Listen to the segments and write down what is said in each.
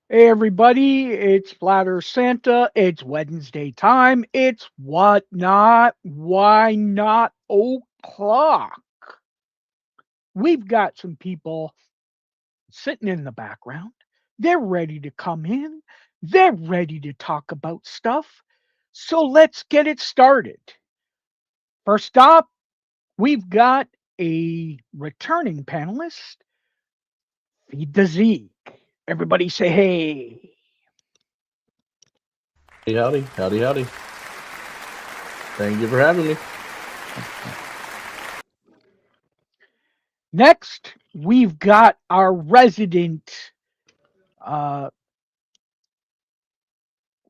Hey everybody, it's Flatter Santa. It's Wednesday time. It's what not, why not o'clock. We've got some people sitting in the background. They're ready to come in. They're ready to talk about stuff. So let's get it started. First up, we've got a returning panelist, Feed the Zeke. Everybody say hey. Howdy, howdy, howdy, howdy. Thank you for having me. Next, we've got our resident, uh,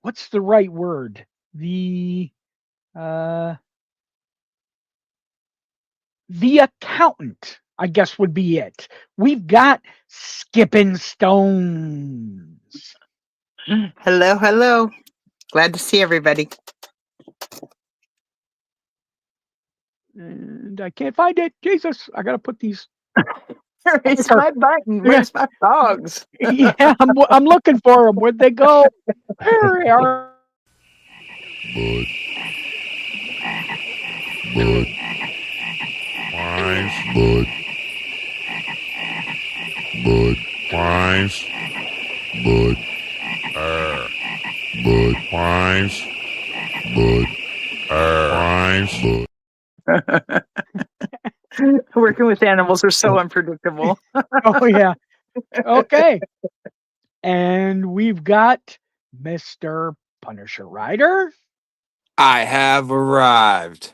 what's the right word? Uh, the accountant, I guess would be it. We've got Skipping Stones. Hello, hello. Glad to see everybody. And I can't find it. Jesus, I gotta put these. Where's my button? Yeah, Where's my dogs? yeah, I'm looking for them. Where'd they go? Here they are. Bud, Wines, Wines, Bud, Wines, Wines, Working with animals are so unpredictable. Oh yeah. Okay. And we've got Mr. Punisher Rider. I have arrived.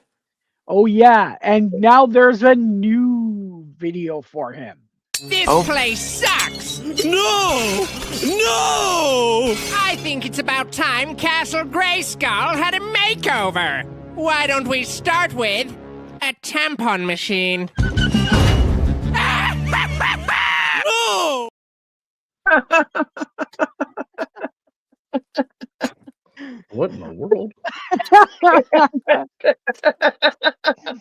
Oh yeah, and now there's a new video for him. This place sucks! No! No! I think it's about time Castle Grayskull had a makeover! Why don't we start with a tampon machine? No! What in the world?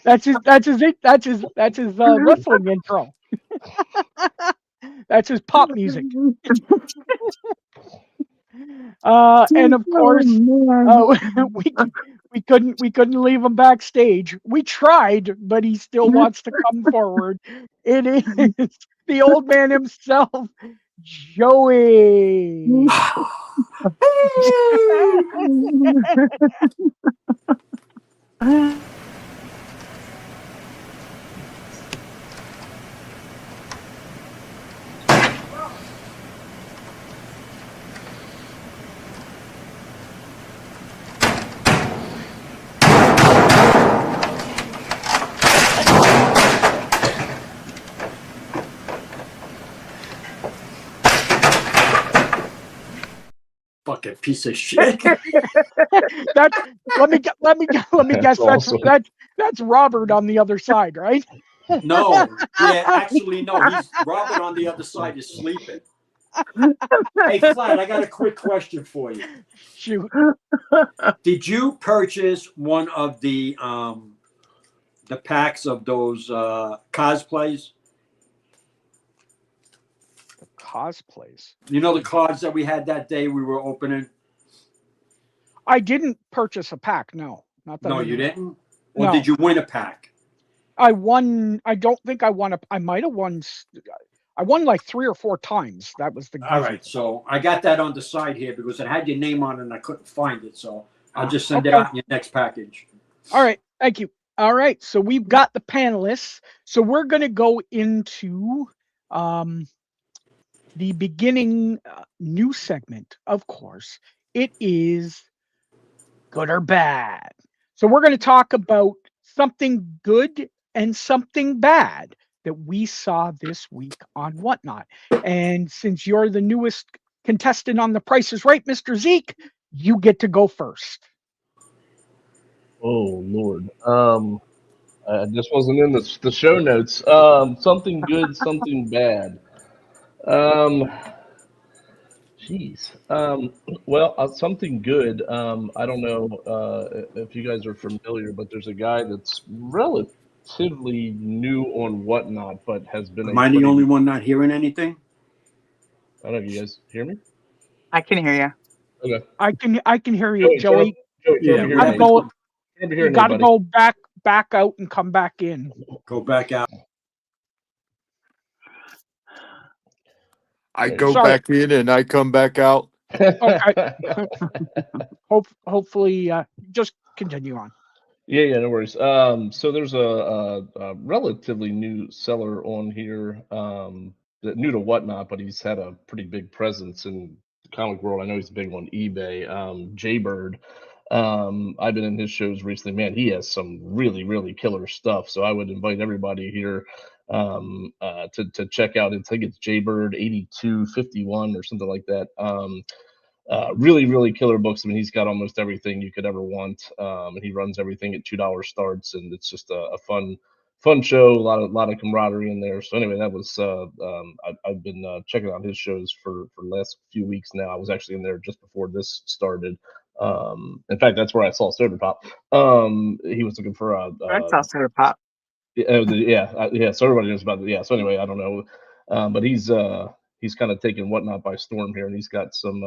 That's his wrestling intro. That's his pop music. And of course, we couldn't leave him backstage. We tried, but he still wants to come forward. It is the old man himself, Joey. Fucking piece of shit. That let me guess. Awesome. That's Robert on the other side, right? No, yeah, actually, no. He's Robert on the other side is sleeping. Hey, Flat, I got a quick question for you. Shoot. Did you purchase one of the packs of those cosplays? Cosplays. You know the cards that we had that day we were opening? I didn't purchase a pack. No, not that. No, I you know. didn't? Or No. did you win a pack? I won. I don't think I won. I might have won. I won like 3 or 4 times. That was the. All right, so I got that on the side here because it had your name on it and I couldn't find it. So I'll just send it Okay. out in your next package. All right. Thank you. All right. So we've got the panelists. So we're going to go into the beginning new segment. Of course, it is good or bad. So we're going to talk about something good and something bad that we saw this week on Whatnot. And since you're the newest contestant on The Price is Right, Mr. Zeke, you get to go first. Oh Lord. I just wasn't in the show notes. Something good, something bad. Jeez. Well, something good. I don't know if you guys are familiar, but there's a guy that's relatively new on Whatnot, but has been Am I the only one not hearing anything? I don't know if you guys hear me. I can hear you. Okay. I can hear you, Joey. Joey, Yeah, turn You over gotta here. go. Turn over You here, gotta buddy. go back out and come back in. Go back out. I There go you Sorry. back in and I come back out. Okay. Hopefully, just continue on. Yeah, no worries. So there's a relatively new seller on here, new to Whatnot, but he's had a pretty big presence in the comic world. I know he's big on eBay. Jaybird. I've been in his shows recently. Man, he has some really, really killer stuff. So I would invite everybody here to check out. I think it's Jaybird 8251 or something like that. Really, really killer books. I mean, he's got almost everything you could ever want, and he runs everything at $2 starts, and it's just a fun show. A lot of camaraderie in there. So anyway, that was I've been checking out his shows for the last few weeks now. I was actually in there just before this started. In fact, that's where I saw Soda Pop. He was looking for That's also a pop. yeah. So everybody knows about it. Yeah. So anyway, I don't know, but he's kind of taken Whatnot by storm here, and he's got some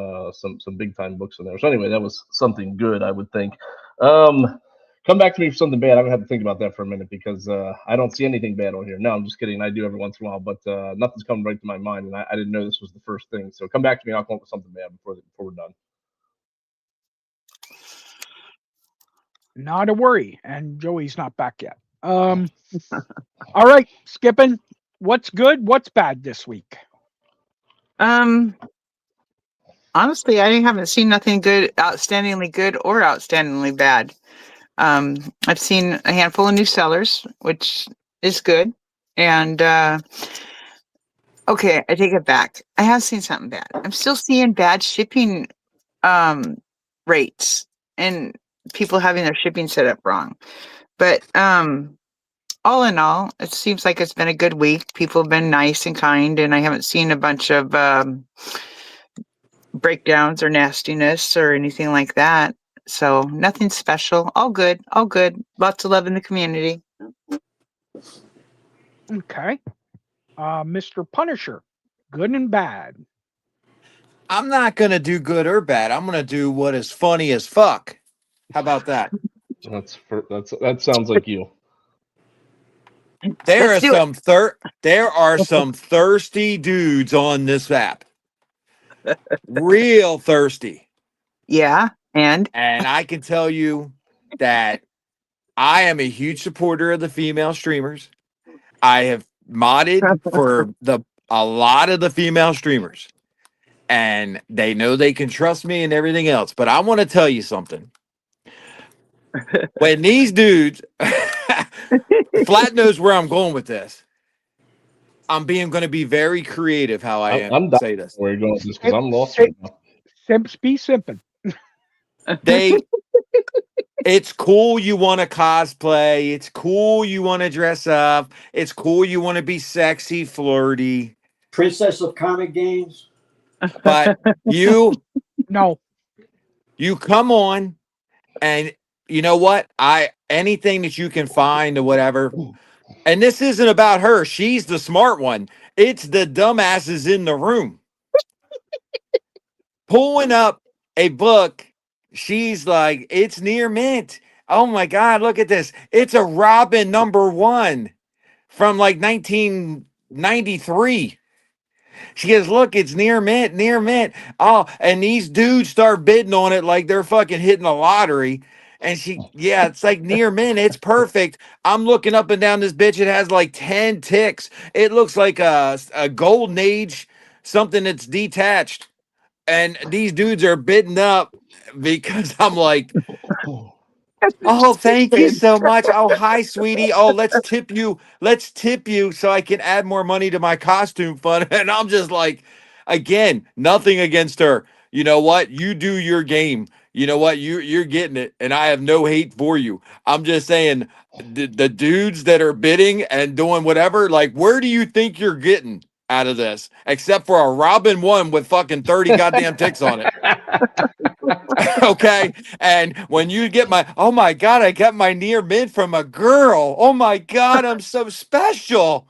big time books in there. So anyway, that was something good, I would think. Come back to me for something bad. I'm gonna have to think about that for a minute because I don't see anything bad on here. No, I'm just kidding. I do every once in a while, but nothing's coming right to my mind, and I didn't know this was the first thing. So come back to me. I'll come up with something bad before we're done. Not a worry. And Joey's not back yet. All right, Skipping. What's good? What's bad this week? Honestly, I haven't seen nothing good, outstandingly good or outstandingly bad. I've seen a handful of new sellers, which is good. And okay, I take it back. I have seen something bad. I'm still seeing bad shipping rates and people having their shipping set up wrong. But all in all, it seems like it's been a good week. People have been nice and kind, and I haven't seen a bunch of breakdowns or nastiness or anything like that. So nothing special. All good. All good. Lots of love in the community. Okay. Mr. Punisher. Good and bad. I'm not going to do good or bad. I'm going to do what is funny as fuck. How about that? That sounds like you. There Let's are do it. there are some thirsty dudes on this app. Real thirsty. Yeah. And And I can tell you that I am a huge supporter of the female streamers. I have modded for a lot of the female streamers. And they know they can trust me and everything else. But I want to tell you something. When these dudes, Flat knows where I'm going with this. I'm going to be very creative how I'm say this. where you're going with this because I'm lost right now. Simps be simping. It's cool you want to cosplay. It's cool you want to dress up. It's cool you want to be sexy, flirty. Princess of Comic Games. But you come on and you know what? Anything that you can find or whatever. And this isn't about her. She's the smart one. It's the dumbasses in the room. Pulling up a book. She's like, it's near mint. Oh my God, look at this. It's a Robin #1 from like 1993. She goes, look, it's near mint, near mint. Oh, and these dudes start bidding on it like they're fucking hitting the lottery. And it's like near mint. It's perfect. I'm looking up and down this bitch. It has like 10 ticks. It looks like a golden age, something that's detached. And these dudes are bidding up because I'm like, oh, thank you so much. Oh, hi, sweetie. Oh, let's tip you. Let's tip you so I can add more money to my costume fund. And I'm just like, again, nothing against her. You know what? You do your game. You know what? You're getting it. And I have no hate for you. I'm just saying the dudes that are bidding and doing whatever, like, where do you think you're getting out of this? Except for a Robin 1 with fucking 30 goddamn ticks on it. Okay. And when you get oh my God, I got my near mint from a girl. Oh my God, I'm so special.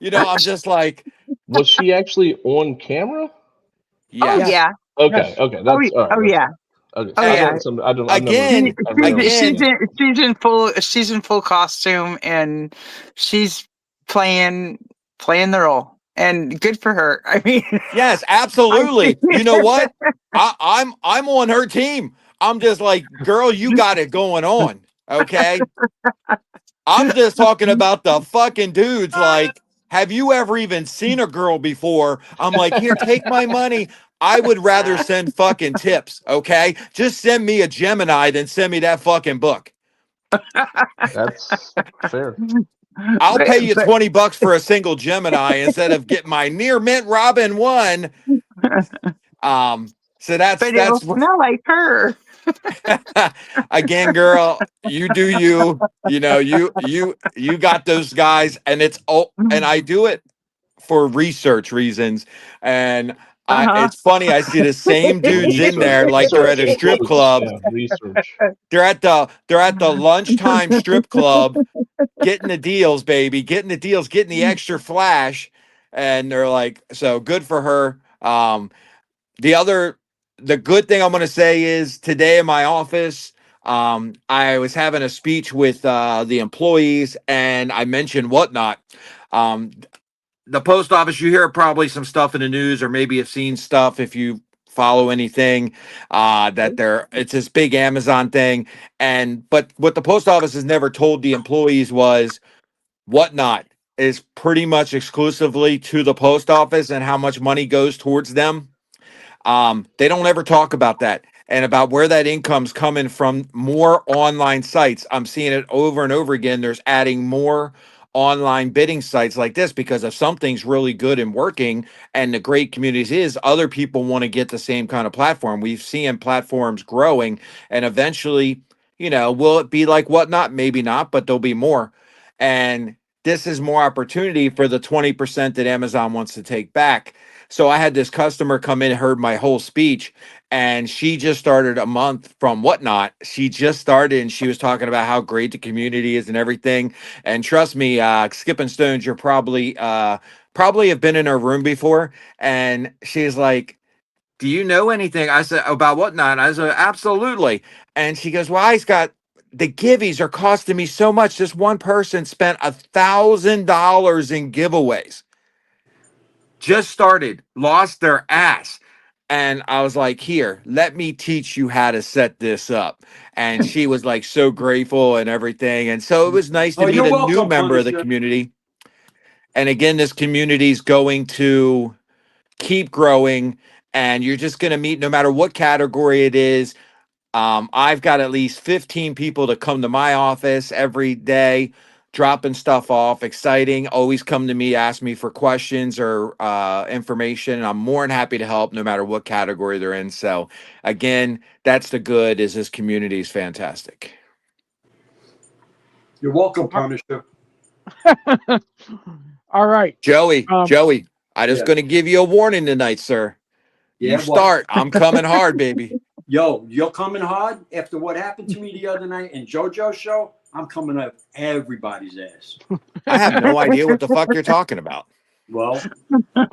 You know, I'm just like, was she actually on camera? oh yes. yeah. Okay, Yes. okay, Oh, that's all right. oh yeah. Okay, Oh so I yeah. don't. I don't. I've never. She, Again, I've never. she's in full costume, and she's playing the role, and good for her. I mean, yes, I, absolutely. You know what? I'm on her team. I'm just like, girl, you got it going on. Okay. I'm just talking about the fucking dudes. Like, have you ever even seen a girl before? I'm like, here, take my money. I would rather send fucking tips. Okay. Just send me a Gemini than send me that fucking book. That's fair. I'll pay you but $20 for a single Gemini instead of getting my near mint Robin one. So but it'll that's what smell like her. again, girl, you do you. You know, you got those guys, and it's and I do it for research reasons. And Uh-huh. it's funny, I see the same dudes in Research. there like they're at Search a strip includes, club. yeah, research. They're at the lunchtime strip club getting the deals, baby, getting the deals, getting the extra flash. And they're like, so good for her. The other, the good thing I'm going to say is today in my office, I was having a speech with the employees, and I mentioned whatnot. Um, the post office, you hear probably some stuff in the news, or maybe have seen stuff if you follow anything that it's this big Amazon thing. But what the post office has never told the employees was whatnot is pretty much exclusively to the post office and how much money goes towards them. They don't ever talk about that and about where that income's coming from. More online sites. I'm seeing it over and over again. There's adding more online bidding sites like this because if something's really good and working and the great communities is other people want to get the same kind of platform. We've seen platforms growing and eventually, will it be like whatnot? Maybe not, but there'll be more. And this is more opportunity for the 20% that Amazon wants to take back. So I had this customer come in, heard my whole speech, and she just started a month from whatnot. She just started and she was talking about how great the community is and everything. And trust me, Skipping Stones, you're probably have been in her room before. And she's like, do you know anything? I said, about whatnot. I said, absolutely. And she goes, well, the giveaways are costing me so much. This one person spent $1,000 in giveaways. Just started, lost their ass. And I was like, here, let me teach you how to set this up. And she was like so grateful and everything. And so it was nice to Oh, meet you're a new welcome, member of the Punisher. community. And again, this community is going to keep growing. And you're just going to meet no matter what category it is. I've got at least 15 people to come to my office every day, dropping stuff off. Exciting. Always come to me, ask me for questions or information. And I'm more than happy to help no matter what category they're in. So again, that's the good is this community is fantastic. You're welcome, Punisher. All right. Joey, I just Yeah. going to give you a warning tonight, sir. Yeah, You start. I'm coming hard, baby. Yo, you're coming hard after what happened to me the other night in JoJo's show. I'm coming up everybody's ass. I have no idea what the fuck you're talking about. Well,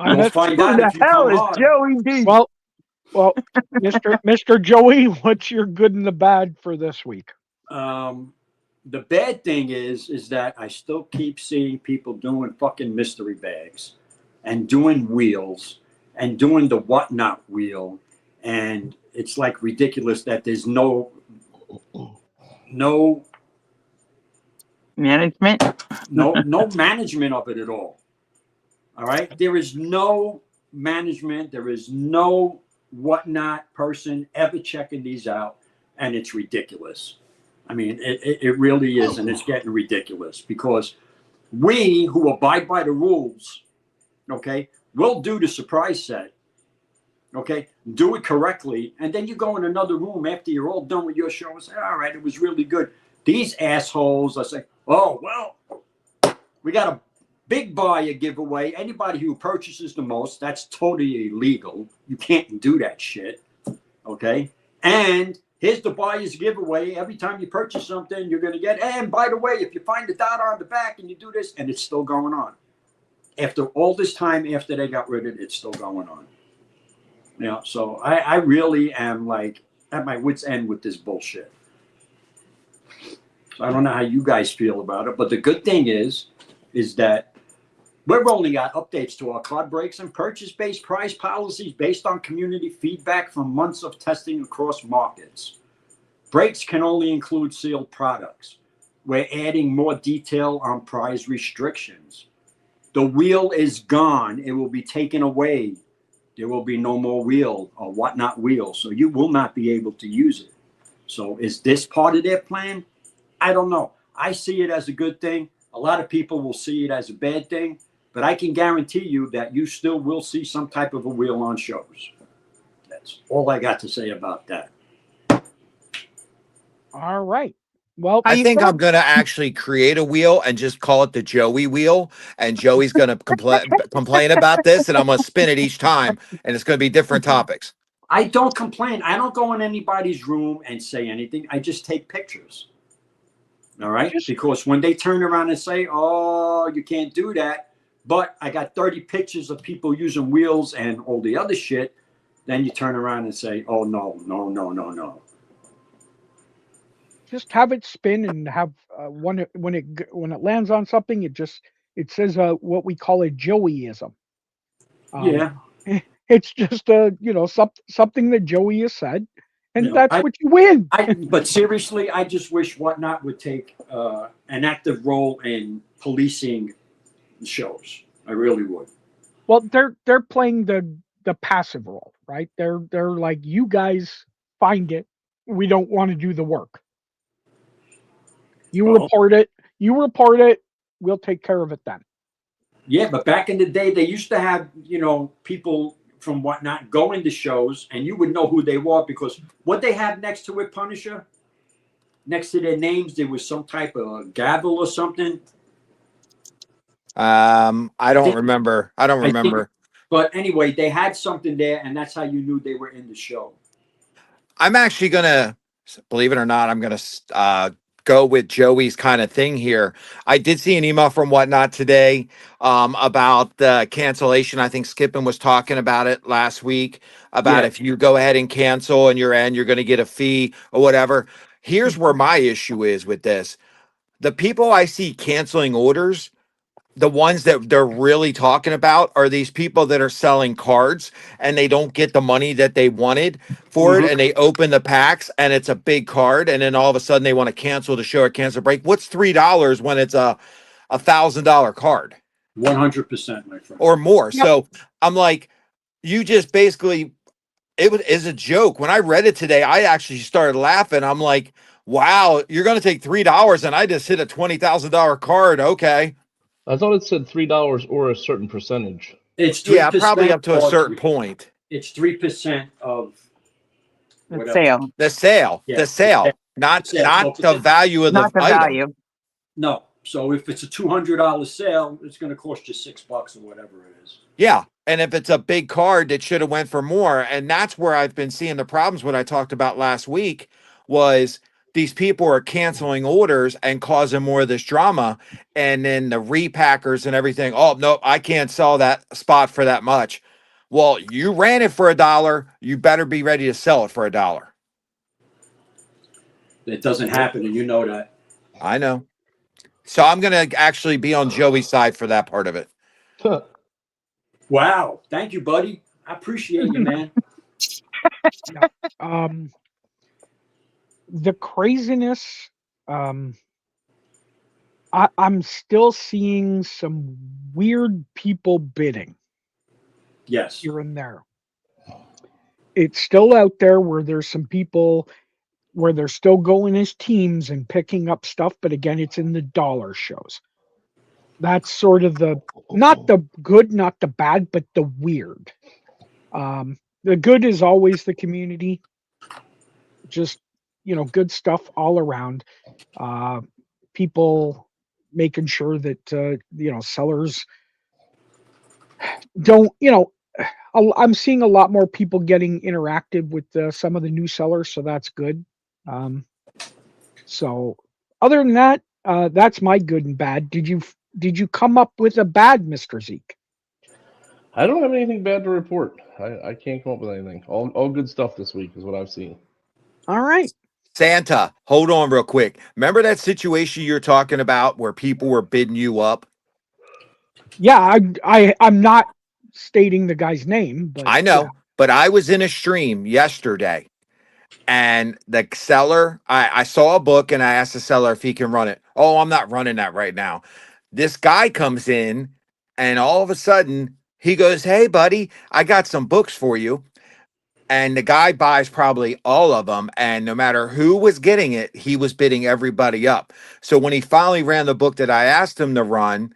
And you'll find Who out the if you hell come is hard. Joey D? well, Mr. Joey, what's your good and the bad for this week? The bad thing is that I still keep seeing people doing fucking mystery bags and doing wheels and doing the whatnot wheel. And it's like ridiculous that there's no Management. management of it at all. All right. There is no management. There is no whatnot person ever checking these out. And it's ridiculous. I mean, it really is. And it's getting ridiculous because we who abide by the rules, okay, will do the surprise set. Okay, do it correctly. And then you go in another room after you're all done with your show and say, all right, it was really good. These assholes are saying, oh, well, we got a big buyer giveaway. Anybody who purchases the most, that's totally illegal. You can't do that shit. Okay. And here's the buyer's giveaway. Every time you purchase something, you're going to get, and by the way, if you find the dot on the back and you do this, and it's still going on. After all this time, after they got rid of it, it's still going on. You know, so I really am like at my wit's end with this bullshit. So I don't know how you guys feel about it, but the good thing is that we're rolling out updates to our club breaks and purchase-based price policies based on community feedback from months of testing across markets. Breaks can only include sealed products. We're adding more detail on price restrictions. The wheel is gone. It will be taken away. There will be no more wheel or whatnot wheel, so you will not be able to use it. So is this part of their plan? I don't know. I see it as a good thing. A lot of people will see it as a bad thing, but I can guarantee you that you still will see some type of a wheel on shows. That's all I got to say about that. All right. Well, How I you think feel? I'm going to actually create a wheel and just call it the Joey wheel. And Joey's going to complain about this, and I'm going to spin it each time, and it's going to be different topics. I don't complain. I don't go in anybody's room and say anything. I just take pictures. All right. just Because when they turn around and say, oh, you can't do that, but I got 30 pictures of people using wheels and all the other shit, then you turn around and say, oh, no, no, no, no, no. just have it spin and have when it lands on something, it says what we call a Joeyism. Yeah. It's just something that Joey has said, and You know, that's what you win. but seriously, I just wish Whatnot would take an active role in policing the shows. I really would. Well, they're playing the passive role, right? They're like, you guys find it, we don't want to do the work. You Well, report it, we'll take care of it then. yeah, but back in the day, they used to have, people from Whatnot go into shows and you would know who they were because what they have next to it, Punisher, next to their names, there was some type of gavel or something. I don't remember. I don't I think- remember. But anyway, they had something there, and that's how you knew they were in the show. I'm actually going to, believe it or not, I'm going to go with Joey's kind of thing here. I did see an email from Whatnot today about the cancellation. I think Skippin was talking about it last week about Yeah. if you go ahead and cancel and you're going to get a fee or whatever. Here's where my issue is with this. The people I see canceling orders, the ones that they're really talking about are these people that are selling cards and they don't get the money that they wanted for it. Mhm. And they open the packs and it's a big card. And then all of a sudden they want to cancel the show or cancel break. What's $3 when it's a $1,000 card 100%, my friend. or more? Yep. So I'm like, you just basically, is a joke. When I read it today, I actually started laughing. I'm like, wow, you're going to take $3 and I just hit a $20,000 card. Okay. I thought it said $3 or a certain percentage. It's 3%. Yeah, probably up to a certain point. It's 3% of The whatever. sale, The sale, Yeah, the sale, not sale. not So the value of not the the item. value. No. So if it's a $200 sale, it's going to cost you $6 or whatever it is. Yeah, and if it's a big card that should have went for more, and that's where I've been seeing the problems. What I talked about last week was these people are canceling orders and causing more of this drama, and then the repackers and everything. Oh no, I can't sell that spot for that much. Well, you ran it for $1. You better be ready to sell it for $1. It doesn't happen, and you know that. I know. So I'm gonna actually be on Joey's side for that part of it. Wow. Thank you, buddy. I appreciate you, man. The craziness, I'm still seeing some weird people bidding Yes. here and there. It's still out there where there's some people where they're still going as teams and picking up stuff, but again, it's in the dollar shows. That's sort of not the good, not the bad, but the weird. The good is always the community, just good stuff all around. People making sure that sellers don't. I'm seeing a lot more people getting interactive with some of the new sellers, so that's good. So other than that, that's my good and bad. Did you come up with a bad, Mr. Zeke? I don't have anything bad to report. I can't come up with anything. All good stuff this week is what I've seen. All right. Santa, hold on real quick. Remember that situation you're talking about where people were bidding you up? Yeah, I'm not stating the guy's name, but I yeah. know, but I was in a stream yesterday, and the seller, I saw a book and I asked the seller if he can run it. Oh, I'm not running that right now. This guy comes in, and all of a sudden he goes, "Hey, buddy, I got some books for you." And the guy buys probably all of them, and no matter who was getting it, he was bidding everybody up. So when he finally ran the book that I asked him to run,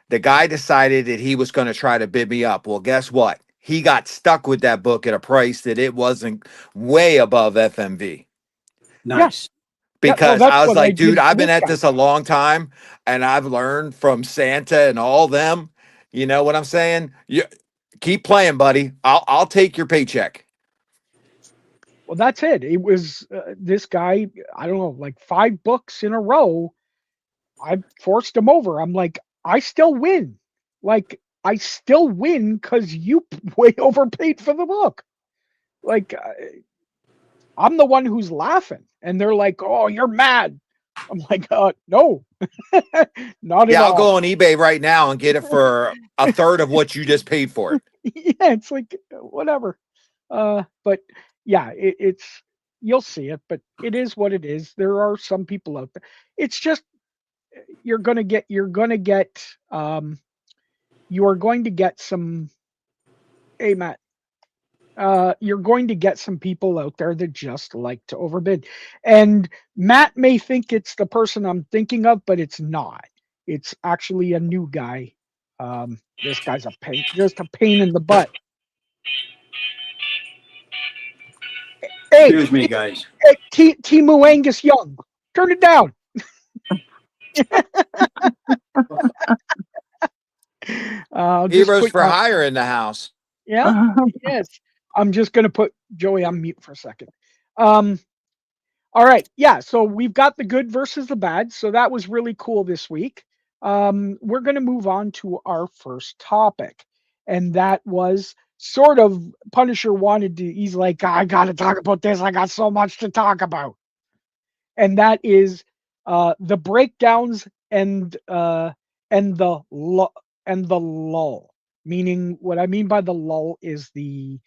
the guy decided that he was going to try to bid me up. Well, guess what? He got stuck with that book at a price that it wasn't way above FMV. Nice. Yeah, well, Because that's I was what I like, did dude, for I've been this at guy. this a long time, and I've learned from Santa and all them. You know what I'm saying? You keep playing, buddy. I'll take your paycheck. Well, that's it. It was this guy, I don't know, like 5 books in a row. I forced him over. I'm like, I still win. Like, I still win because you way overpaid for the book. Like, I'm the one who's laughing. And they're like, oh, you're mad. I'm like, no, not at Yeah, I'll all. go on eBay right now and get it for a third of what you just paid for it. Yeah, it's like, whatever. But yeah, it's, you'll see it, but it is what it is. There are some people out there. It's just, you're going to get some, hey, Matt, you're going to get some people out there that just like to overbid. And Matt may think it's the person I'm thinking of, but it's not. It's actually a new guy. This guy's just a pain in the butt. Hey, Excuse me, guys. Timu Angus Young, turn it down. Heroes for hire in the house. Yeah, yes. I'm just gonna put Joey on mute for a second. All right, yeah. So we've got the good versus the bad. So that was really cool this week. We're gonna move on to our first topic, and that was sort of Punisher wanted to. He's like, I gotta talk about this. I got so much to talk about, and that is the breakdowns and the lull. Meaning, what I mean by the lull is the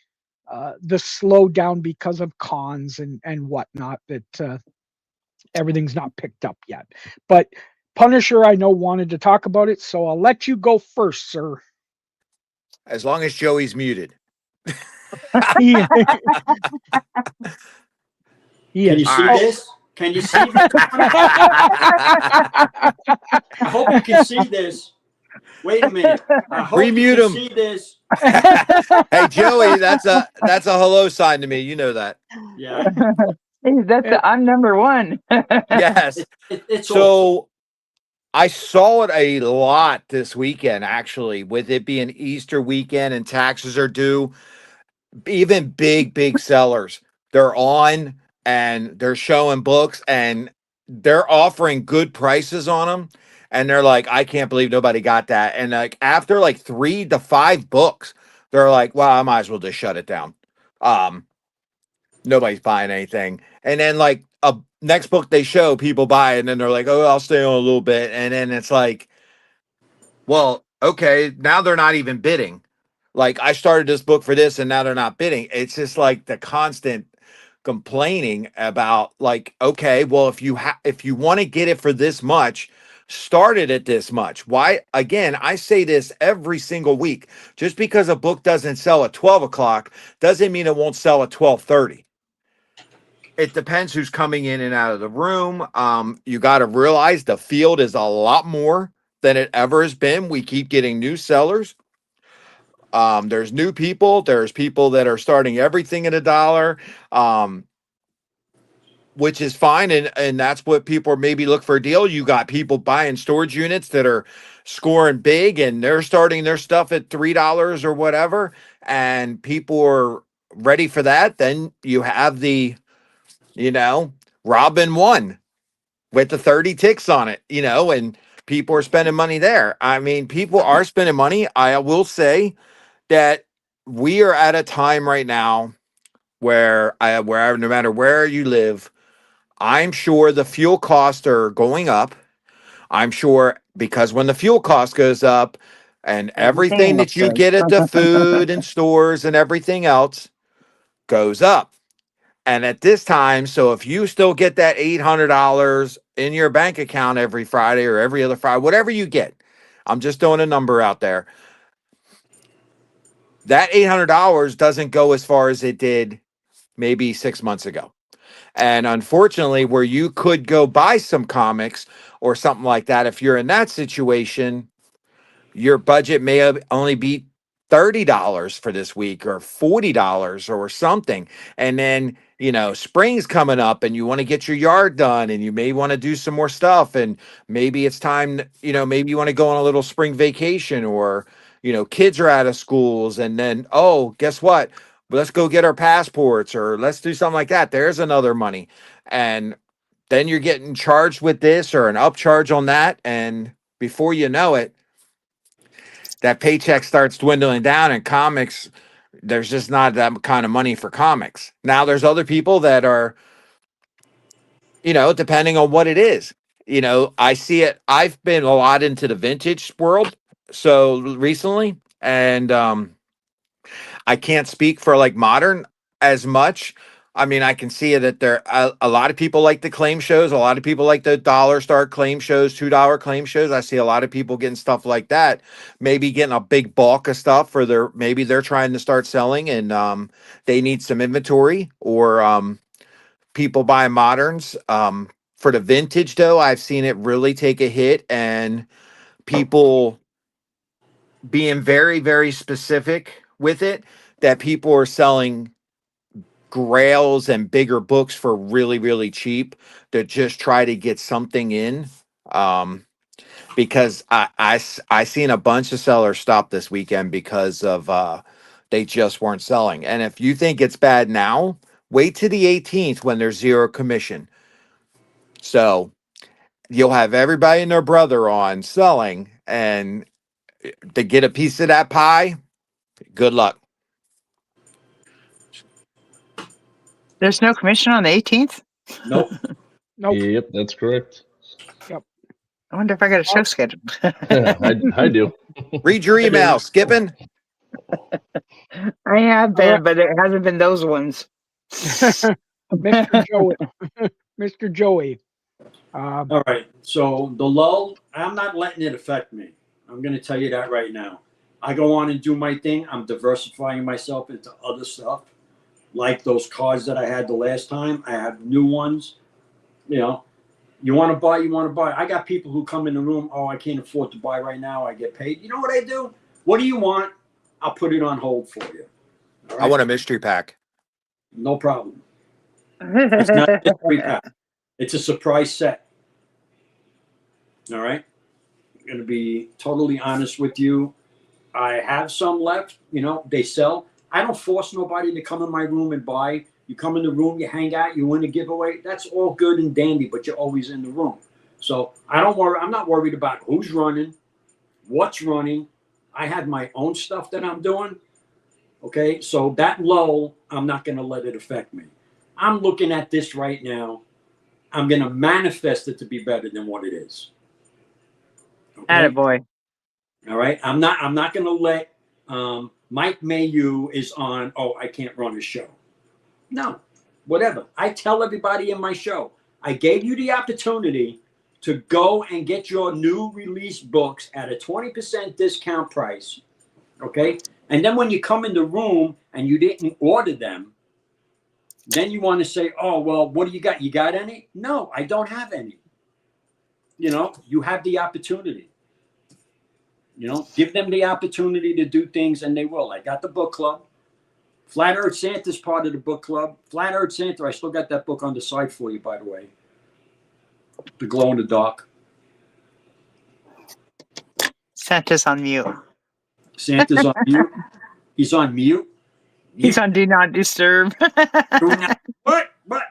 slowdown because of cons and whatnot, that everything's not picked up yet. But Punisher, I know, wanted to talk about it, so I'll let you go first, sir. As long as Joey's muted. He Can you is. see this? Can you see this? I hope you can see this. Wait a minute. I hope Remute you can him. see this. Hey, Joey, that's a hello sign to me. You know that. Yeah. I'm number one. Yes. It's So I saw it a lot this weekend, actually, with it being Easter weekend and taxes are due. Even big sellers, they're on and they're showing books and they're offering good prices on them. And they're like, I can't believe nobody got that. And like after like 3 to 5 books, they're like, well, I might as well just shut it down. Nobody's buying anything. And then like a next book they show, people buy it, and then they're like, oh, I'll stay on a little bit. And then it's like, well, okay, now they're not even bidding. Like I started this book for this and now they're not bidding. It's just like the constant complaining about like, okay, well, if you want to get it for this much, start it at this much. Why? Again, I say this every single week. Just because a book doesn't sell at 12 o'clock doesn't mean it won't sell at 12:30. It depends who's coming in and out of the room. You got to realize the field is a lot more than it ever has been. We keep getting new sellers. There's new people. There's people that are starting everything at $1, which is fine. And that's what people are maybe look for a deal. You got people buying storage units that are scoring big and they're starting their stuff at $3 or whatever. And people are ready for that. Then you have Robin 1 with the 30 ticks on it, and people are spending money there. I mean, people are spending money. I will say that we are at a time right now where no matter where you live, I'm sure the fuel costs are going up. I'm sure because when the fuel cost goes up and everything that you get at the food and stores and everything else goes up. And at this time, so if you still get that $800 in your bank account every Friday or every other Friday, whatever you get, I'm just throwing a number out there. That $800 doesn't go as far as it did maybe 6 months ago. And unfortunately, where you could go buy some comics or something like that, if you're in that situation, your budget may have only be $30 for this week or $40 or something. And then, spring's coming up and you want to get your yard done and you may want to do some more stuff. And maybe it's time, maybe you want to go on a little spring vacation or, kids are out of schools. And then, oh, guess what? Let's go get our passports or let's do something like that. There's another money. And then you're getting charged with this or an upcharge on that. And before you know it, that paycheck starts dwindling down and comics, there's just not that kind of money for comics. Now there's other people that are, depending on what it is, I see it. I've been a lot into the vintage world. So recently, and, I can't speak for like modern as much. I mean, I can see that there a lot of people like the claim shows. A lot of people like the dollar start claim shows, $2 claim shows. I see a lot of people getting stuff like that. Maybe getting a big bulk of stuff for maybe they're trying to start selling and they need some inventory or people buy moderns. For the vintage though, I've seen it really take a hit and people being very, very specific with it that people are selling grails and bigger books for really, really cheap to just try to get something in. Because I seen a bunch of sellers stop this weekend because of they just weren't selling. And if you think it's bad now, wait to the 18th when there's zero commission. So you'll have everybody and their brother on selling and to get a piece of that pie. Good luck. There's no commission on the 18th? Nope. Nope. Yep, that's correct. I wonder if I got a show scheduled. I do. Read your email, Skipping. I have been, but it hasn't been those ones. Mr. Joey. Mr. Joey. All right. So the lull, I'm not letting it affect me. I'm going to tell you that right now. I go on and do my thing. I'm diversifying myself into other stuff, like those cards that I had the last time. I have new ones. You want to buy, you want to buy. I got people who come in the room, oh, I can't afford to buy right now. I get paid. You know what I do? What do you want? I'll put it on hold for you. All right? I want a mystery pack. No problem. It's not a mystery pack. It's a surprise set. All right? I'm going to be totally honest with you. I have some left. They sell. I don't force nobody to come in my room and buy. You come in the room, you hang out, you win a giveaway. That's all good and dandy, but you're always in the room. So I don't worry. I'm not worried about who's running, what's running. I have my own stuff that I'm doing. Okay, so that lull, I'm not going to let it affect me. I'm looking at this right now. I'm going to manifest it to be better than what it is. Okay? Attaboy. All right. I'm not going to let Mike Mayu is on. Oh, I can't run a show. No, whatever. I tell everybody in my show, I gave you the opportunity to go and get your new release books at a 20% discount price. Okay. And then when you come in the room and you didn't order them, then you want to say, oh, well, what do you got? You got any? No, I don't have any. You have the opportunity. Give them the opportunity to do things and they will. I got the book club. Flat Earth Santa's part of the book club. Flat Earth Santa, I still got that book on the side for you, by the way. The Glow in the Dark. Santa's on mute. Santa's on mute. He's on mute. He's on Do Not Disturb. What?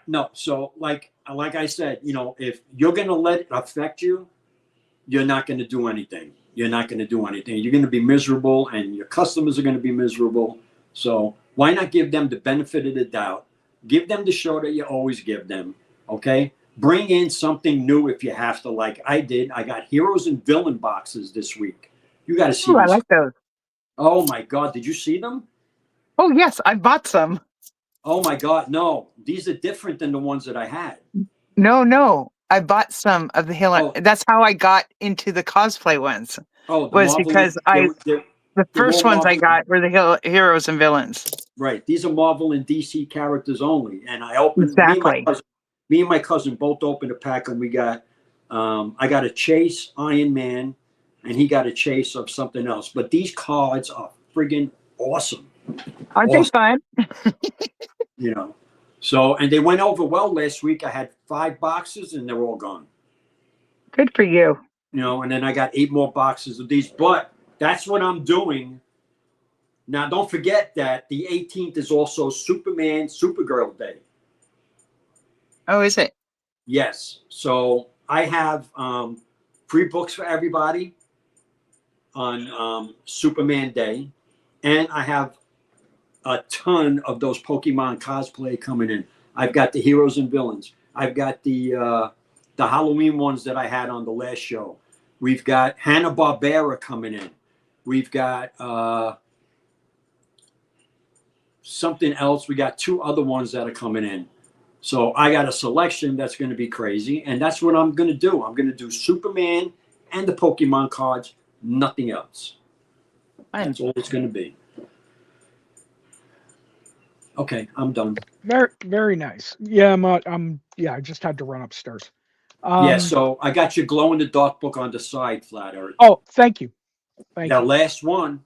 No. So, like I said, if you're going to let it affect you, you're not going to do anything. you're not going to do anything. You're going to be miserable, and your customers are going to be miserable. So why not give them the benefit of the doubt? Give them the show that you always give them. Okay. Bring in something new if you have to, like I did. I got heroes and villain boxes this week. You got to see Ooh, I these. like those. Oh my God. Did you see them? Oh, yes, I bought some. Oh my God. No, these are different than the ones that I had. No, I bought some of the Halo. Oh, That's how I got into the cosplay ones. oh, the Was Marvel. because the They're all first ones I Marvel. got were the heroes and villains. Right. These are Marvel and DC characters only. And I opened Exactly. me and my cousin both opened a pack, and we got I got a Chase Iron Man, and he got a Chase of something else. But these cards are friggin' awesome. Aren't they fun? You know. So, and they went over well last week. I had 5 boxes and they're all gone. Good for you. You know, and then I got 8 more boxes of these. But that's what I'm doing. Now, don't forget that the 18th is also Superman, Supergirl Day. Oh, is it? Yes. So I have free books for everybody on Superman Day. And I have a ton of those Pokemon cosplay coming in. I've got the heroes and villains. I've got the Halloween ones that I had on the last show. We've got Hanna-Barbera coming in. We've got something else. We got 2 other ones that are coming in. So I got a selection that's going to be crazy, and that's what I'm going to do. I'm going to do Superman and the Pokemon cards, nothing else. Fun. That's all it's going to be. Okay, I'm done. Very, very nice. Yeah, I just had to run upstairs. Yeah, so I got your glow in the dark book on the side, Flat Earth. Oh, thank you. Thank That you. last one.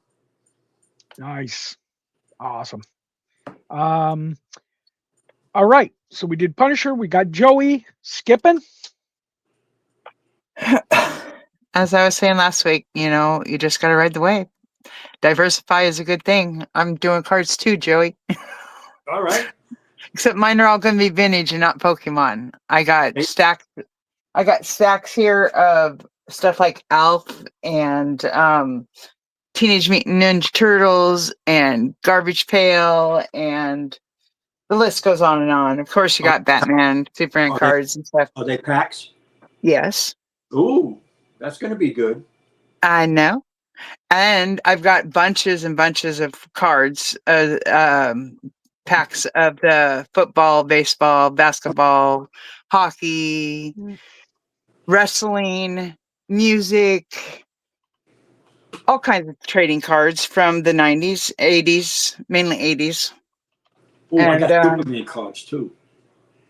Nice. Awesome. All right. So we did Punisher. We got Joey skipping. As I was saying last week, you just got to ride the wave. Diversify is a good thing. I'm doing cards too, Joey. All right. Except mine are all going to be vintage and not Pokemon. I got stacks here of stuff like Alf and Teenage Mutant Ninja Turtles and Garbage Pail, and the list goes on and on. Of course, you got Batman, Superman cards and stuff. Are they packs? Yes. Ooh, that's going to be good. I know. And I've got bunches and bunches of cards, packs of the football, baseball, basketball, hockey, wrestling, music, all kinds of trading cards from the 90s, 80s, mainly 80s. Oh, I got Superman cards too.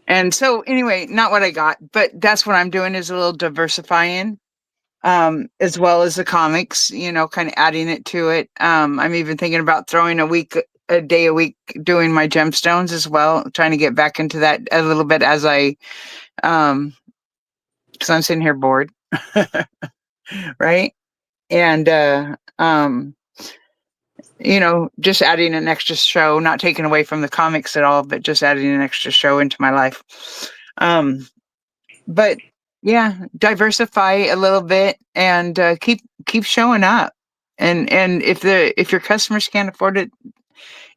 And so anyway, not what I got, but that's what I'm doing is a little diversifying, as well as the comics, kind of adding it to it. I'm even thinking about throwing a day a week doing my gemstones as well, trying to get back into that a little bit as I, because I'm sitting here bored, right? And just adding an extra show, not taking away from the comics at all, but just adding an extra show into my life. But yeah, diversify a little bit and keep showing up. And if your customers can't afford it,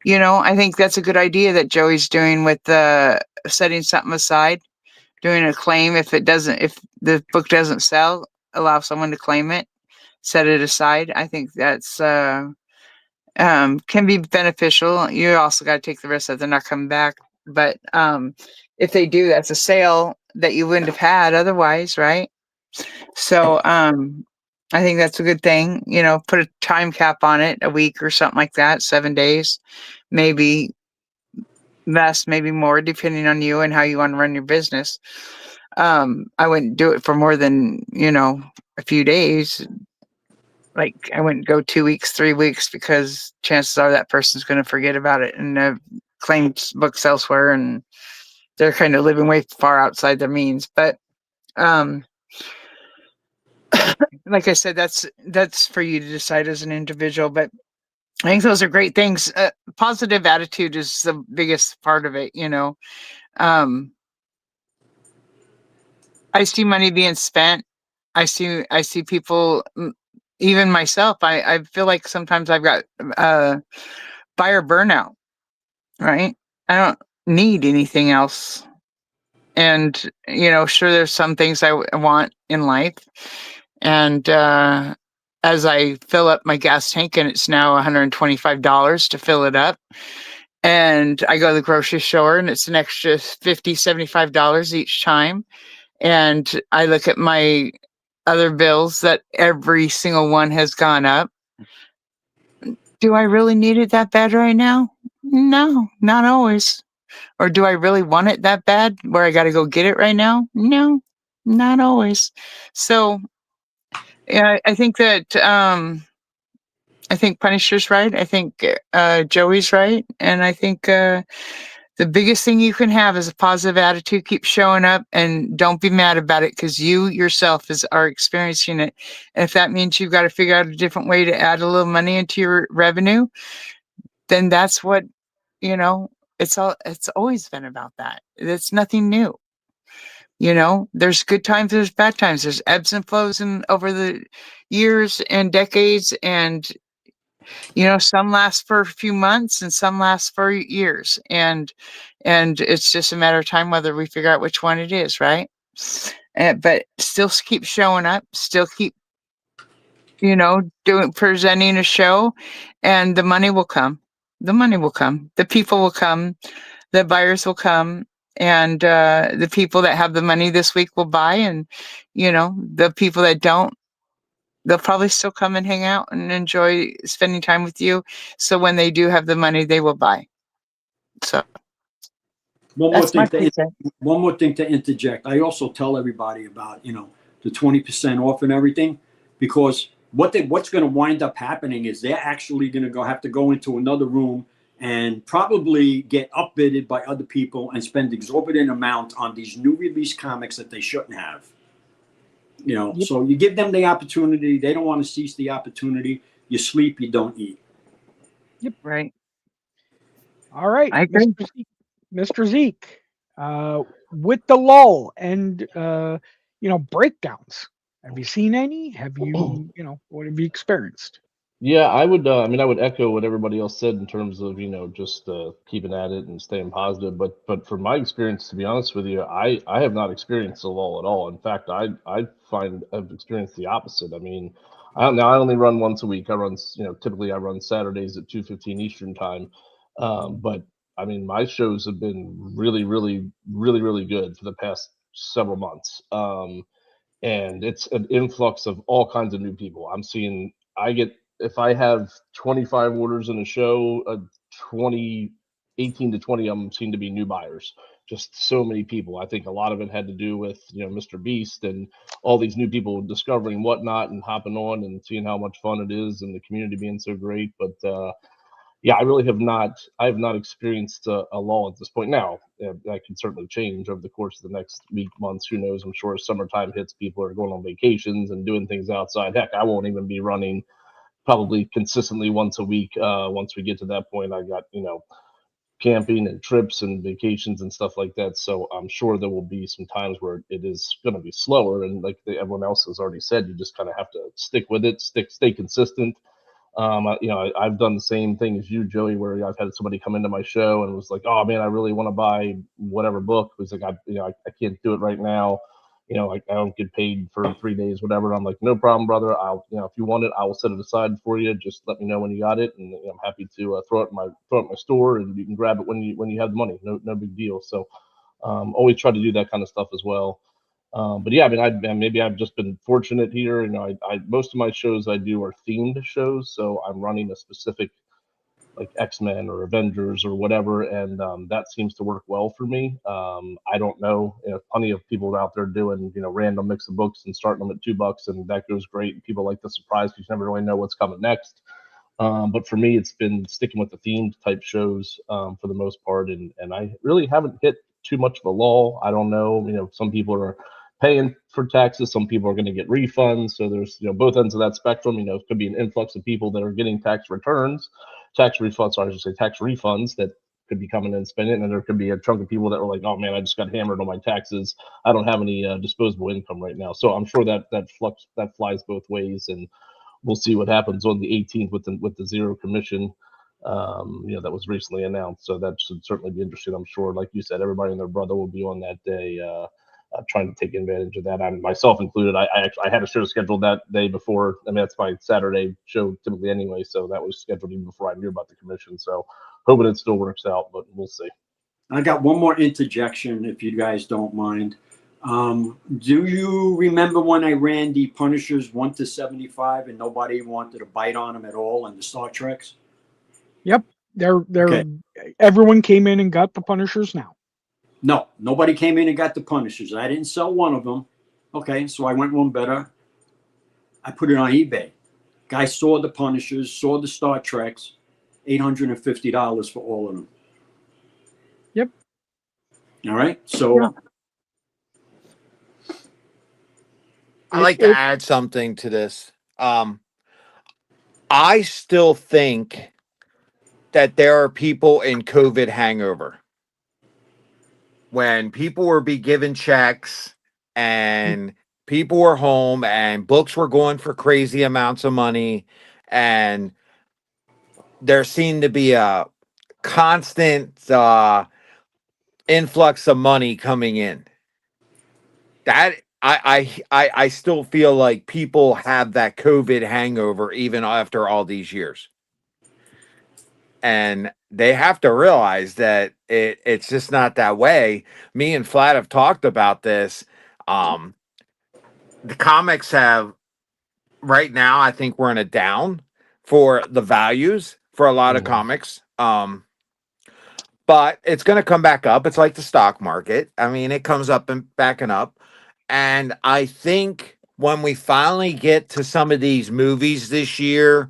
I think that's a good idea that Joey's doing with setting something aside, doing a claim. If the book doesn't sell, allow someone to claim it, set it aside. I think that's can be beneficial. You also got to take the risk that they're not coming back. But if they do, that's a sale that you wouldn't have had otherwise, right? So I think that's a good thing. Put a time cap on it, a week or something like that, 7 days, maybe less, maybe more, depending on you and how you want to run your business. I wouldn't do it for more than, a few days. Like I wouldn't go 2 weeks, 3 weeks, because chances are that person's going to forget about it and claim books elsewhere, and they're kind of living way far outside their means. But like I said, that's for you to decide as an individual. But I think those are great things. Positive attitude is the biggest part of it. I see money being spent. I see people, even myself, I feel like sometimes I've got buyer burnout, right? I don't need anything else. And, sure, there's some things I want in life. And as I fill up my gas tank, and it's now $125 to fill it up, and I go to the grocery store and it's an extra $50, $75 each time. And I look at my other bills that every single one has gone up. Do I really need it that bad right now? No, not always. Or do I really want it that bad where I got to go get it right now? No, not always. So, yeah, I think that I think Punisher's right. I think Joey's right, and I think the biggest thing you can have is a positive attitude. Keep showing up, and don't be mad about it, because you yourself are experiencing it. And if that means you've got to figure out a different way to add a little money into your revenue, then that's what it's always been about that. It's nothing new. There's good times, there's bad times, there's ebbs and flows over the years and decades, and some last for a few months and some last for years, and it's just a matter of time whether we figure out which one it is, right? But still keep showing up, still keep presenting a show, and the money will come. The people will come, the buyers will come, and the people that have the money this week will buy, and the people that don't, they'll probably still come and hang out and enjoy spending time with you. So when they do have the money, they will buy. So One more that's thing my 2 cents. one more thing to interject. I also tell everybody about, the 20% off and everything, because what's going to wind up happening is they're actually going to have to go into another room and probably get upbidded by other people and spend exorbitant amount on these new release comics that they shouldn't have. Yep. So you give them the opportunity. They don't want to seize the opportunity. You sleep, you don't eat. Yep. Right. All right, I agree. Mr. Zeke, with the lull and breakdowns. Have you seen any? Have you what have you experienced? Yeah, I would. I mean, I would echo what everybody else said in terms of just keeping at it and staying positive. But from my experience, to be honest with you, I have not experienced a lull at all. In fact, I find I've experienced the opposite. I mean, I only run once a week. I run typically I run Saturdays at 2:15 Eastern time. But I mean, my shows have been really, really, really, really good for the past several months. And it's an influx of all kinds of new people. I get, if I have 25 orders in a show, 20, 18 to 20 of them seem to be new buyers. Just so many people. I think a lot of it had to do with, Mr. Beast and all these new people discovering whatnot and hopping on and seeing how much fun it is and the community being so great. But yeah, I have not experienced a lull at this point. Now, that can certainly change over the course of the next week, months. Who knows? I'm sure as summertime hits, people are going on vacations and doing things outside. Heck, I won't even be running probably consistently once a week. Once we get to that point, I got, camping and trips and vacations and stuff like that. So I'm sure there will be some times where it is going to be slower. And like everyone else has already said, you just kind of have to stick with it, stay consistent. I've done the same thing as you, Joey, where I've had somebody come into my show and was like, "Oh man, I really want to buy whatever book." It was like, I can't do it right now. I don't get paid for 3 days, whatever. I'm like, no problem, brother. If you want it, I will set it aside for you. Just let me know when you got it, and I'm happy to throw it in my store, and you can grab it when you have the money. No big deal. So, always try to do that kind of stuff as well. But yeah, I mean, maybe I've just been fortunate here. I most of my shows I do are themed shows, so I'm running a specific like X-Men or Avengers or whatever, and that seems to work well for me. I don't know, plenty of people out there doing random mix of books and starting them at $2, and that goes great. People like the surprise because you never really know what's coming next. But for me, it's been sticking with the themed type shows for the most part, and I really haven't hit too much of a lull. I don't know, some people are paying for taxes, some people are going to get refunds. So there's both ends of that spectrum. It could be an influx of people that are getting tax refunds, or I should say tax refunds that could be coming in and spending, and there could be a chunk of people that were like, "Oh man, I just got hammered on my taxes. I don't have any disposable income right now." So I'm sure that flies both ways, and we'll see what happens on the 18th with the zero commission. That was recently announced. So that should certainly be interesting. I'm sure, like you said, everybody and their brother will be on that day, trying to take advantage of that. I myself included. I had a show scheduled that day before. I mean, that's my Saturday show typically anyway, so that was scheduled even before I knew about the commission. So hoping it still works out, but we'll see. I got one more interjection, if you guys don't mind. Do you remember when I ran the Punishers 1 to 75 and nobody wanted to bite on them at all in the Star Treks? Yep. They're Okay. everyone came in and got the Punishers now. No, nobody came in and got the Punishers. I didn't sell one of them. Okay, so I went one better. I put it on eBay. Guy saw the Punishers, saw the Star Treks, $850 for all of them. Yep. All right. So Yeah. I'd like to add something to this. I still think that there are people in COVID hangover. When people were be given checks and people were home and books were going for crazy amounts of money, and there seemed to be a constant influx of money coming in. That I still feel like people have that COVID hangover even after all these years. And they have to realize that it's just not that way. Me and Flat have talked about this. The comics have right now, I think we're in a down for the values for a lot of comics. But it's going to come back up. It's like the stock market. I mean, it comes up and backing up. And I think when we finally get to some of these movies this year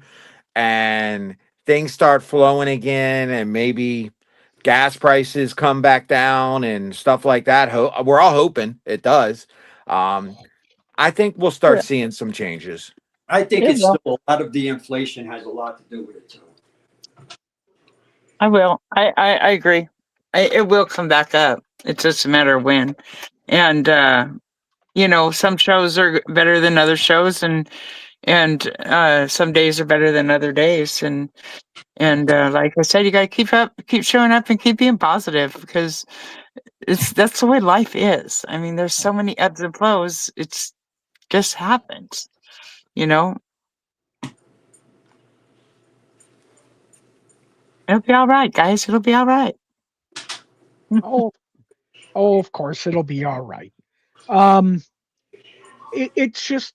and things start flowing again and maybe gas prices come back down and stuff like that, we're all hoping it does. I think we'll start seeing some changes. I think Yeah, it's well, still a lot of the inflation has a lot to do with it too. I will. I agree. It will come back up. It's just a matter of when. And some shows are better than other shows, and some days are better than other days. And like I said, you gotta keep showing up, and keep being positive, because that's the way life is. I mean, there's so many ebbs and flows. It's just happens, you know. It'll be all right, guys. It'll be all right. Oh, of course it'll be all right. It's just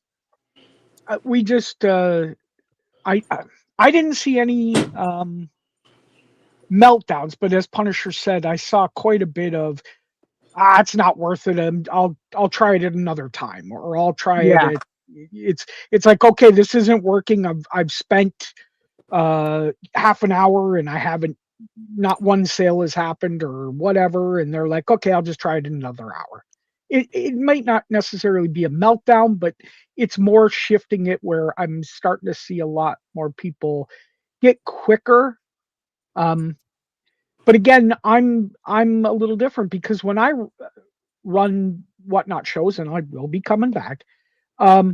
we just I didn't see any meltdowns, but as Punisher said, I saw quite a bit of it's not worth it. I'll try it at another time, or I'll try it Yeah. at. It's like, okay, this isn't working. I've spent half an hour and I haven't, not one sale has happened or whatever, and they're like, okay, I'll just try it in another hour. It might not necessarily be a meltdown, but it's more shifting it where I'm starting to see a lot more people get quicker. But again, I'm a little different, because when I run whatnot shows, and I will be coming back, I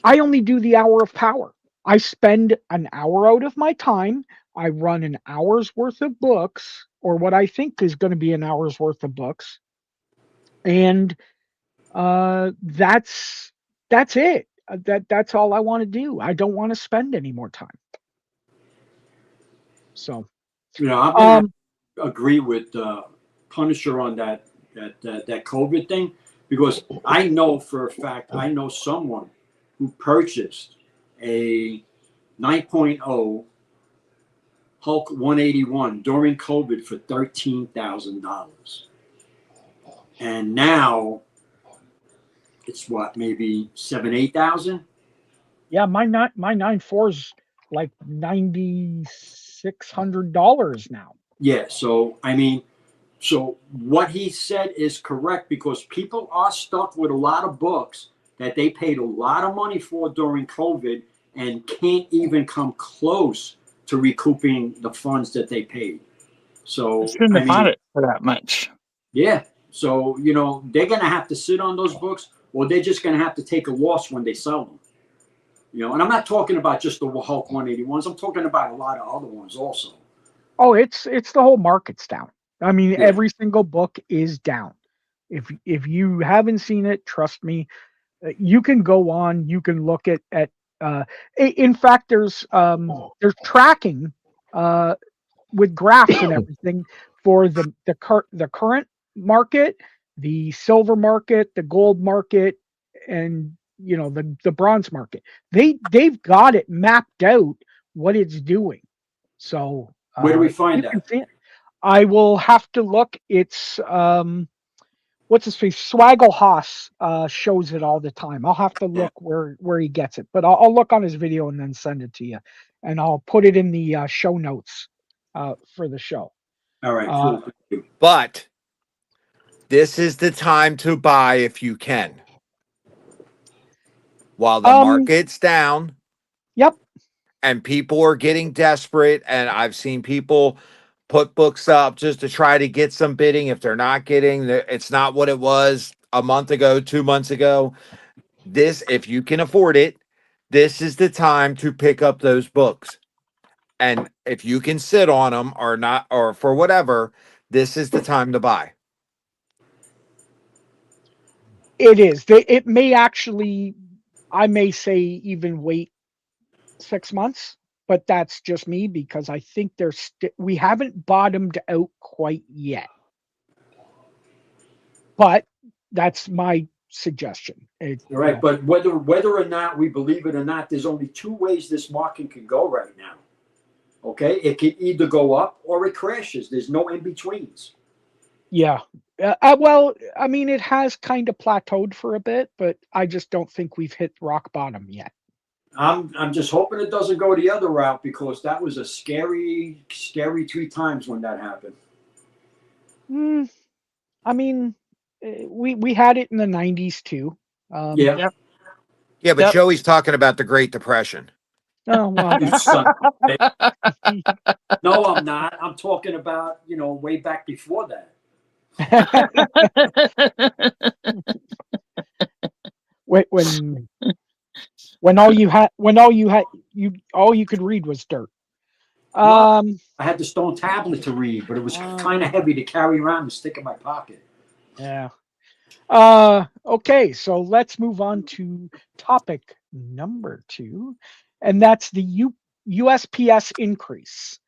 only do the hour of power. I spend an hour out of my time. I run an hour's worth of books, or what I think is going to be an hour's worth of books, and that's it. That's all I want to do. I don't want to spend any more time. So, I'm gonna agree with Punisher on that COVID thing, because I know for a fact, I know someone who purchased a 9.0 Hulk 181 during COVID for $13,000, and now it's what, maybe $7,000-8,000. yeah, my 9.4's like $9,600 now. Yeah, so I mean, so what he said is correct, because people are stuck with a lot of books that they paid a lot of money for during COVID and can't even come close to recouping the funds that they paid. So I shouldn't I have bought mean, it for that much. yeah. So they're gonna have to sit on those books, or they're just gonna have to take a loss when they sell them. You know, and I'm not talking about just the Hulk 181s. I'm talking about a lot of other ones also. Oh, it's the whole market's down. I mean, Yeah. every single book is down. If you haven't seen it, trust me, you can go on. You can look at. In fact, there's tracking with graphs and everything for the current market, the silver market, the gold market, and the bronze market. They've got it mapped out what it's doing. So Where do we you find can that? see it. I will have to look. It's what's his face? Swaggle Haas shows it all the time. I'll have to Yeah. look where he gets it, but I'll look on his video and then send it to you, and I'll put it in the show notes for the show. All right, cool. Thank you. But this is the time to buy if you can. While the market's down Yep. and people are getting desperate, and I've seen people put books up just to try to get some bidding. If they're not getting, it's not what it was a month ago, 2 months ago. This, if you can afford it, this is the time to pick up those books. And if you can sit on them or not, or for whatever, this is the time to buy. It is. It may actually, I may say, even wait 6 months, but that's just me because I think we haven't bottomed out quite yet. But that's my suggestion. All right, but whether or not we believe it or not, there's only two ways this market can go right now. Okay, it can either go up or it crashes. There's no in betweens. Yeah. Well, I mean, it has kind of plateaued for a bit, but I just don't think we've hit rock bottom yet. I'm just hoping it doesn't go the other route because that was a scary 3 times when that happened. I mean, we had it in the 90s too. Yeah. Yep. Yeah, but Yep. Joey's talking about the Great Depression. Oh, well, You son of a bitch. No, I'm not. I'm talking about, way back before that. when all you could read was dirt. I had the stone tablet to read, but it was kind of heavy to carry around and stick in my pocket. Yeah. Okay, so let's move on to topic number 2, and that's the USPS increase.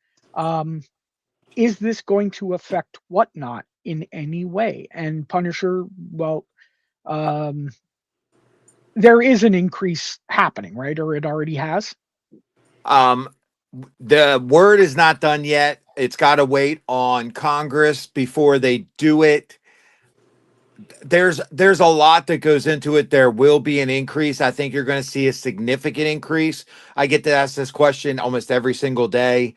Is this going to affect Whatnot in any way? And Punisher, well, there is an increase happening, right? Or it already has? The word is not done yet. It's got to wait on Congress before they do it. There's a lot that goes into it. There will be an increase. I think you're going to see a significant increase. I get to ask this question almost every single day.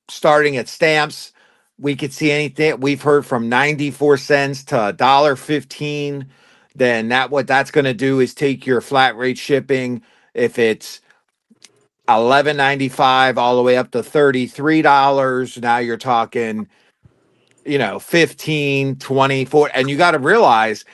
Starting at stamps, we could see anything. We've heard from 94 cents to $1.15. Then what that's going to do is take your flat rate shipping. If it's $11.95 all the way up to $33, now you're talking 15, 24. And you got to realize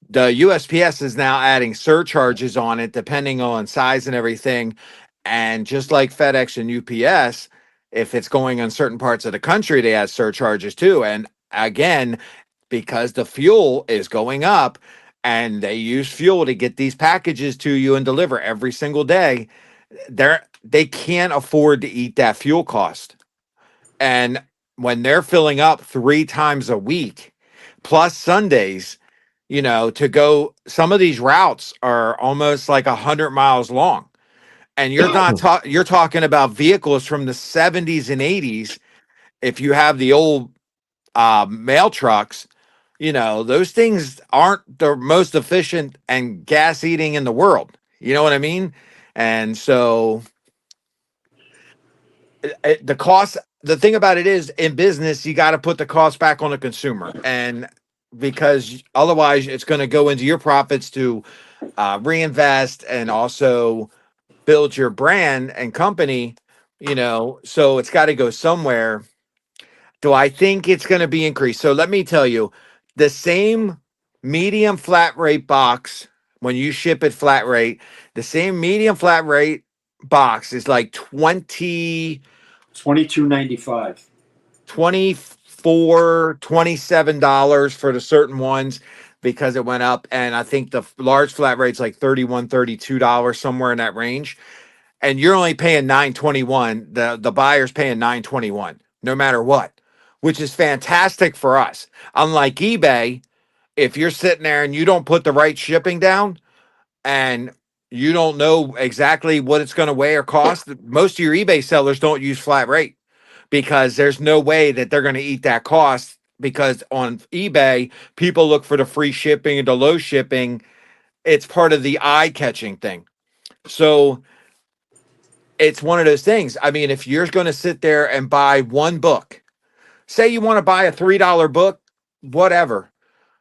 the USPS is now adding surcharges on it depending on size and everything. And just like FedEx and UPS, if it's going on certain parts of the country, they add surcharges too. And again, because the fuel is going up and they use fuel to get these packages to you and deliver every single day, they can't afford to eat that fuel cost. And when they're filling up 3 times a week, plus Sundays, to go, some of these routes are almost like 100 miles long. And you're not you're talking about vehicles from the 70s and 80s. If you have the old mail trucks, those things aren't the most efficient and gas eating in the world. You know what I mean? And so the cost, the thing about it is, in business, you got to put the cost back on the consumer. And because otherwise it's going to go into your profits to reinvest and also build your brand and company, so it's got to go somewhere. Do I think it's going to be increased? So let me tell you, the same medium flat rate box when you ship it flat rate, the same medium flat rate box is like $22.95. 24 $27 for the certain ones because it went up, and I think the large flat rate's like $31 $32 somewhere in that range, and you're only paying 921. The buyer's paying 921 no matter what, which is fantastic for us. Unlike eBay, if you're sitting there and you don't put the right shipping down and you don't know exactly what it's going to weigh or cost, most of your eBay sellers don't use flat rate because there's no way that they're going to eat that cost, because on eBay, people look for the free shipping and the low shipping. It's part of the eye catching thing. So it's one of those things. I mean, if you're going to sit there and buy one book, say you want to buy a $3 book, whatever,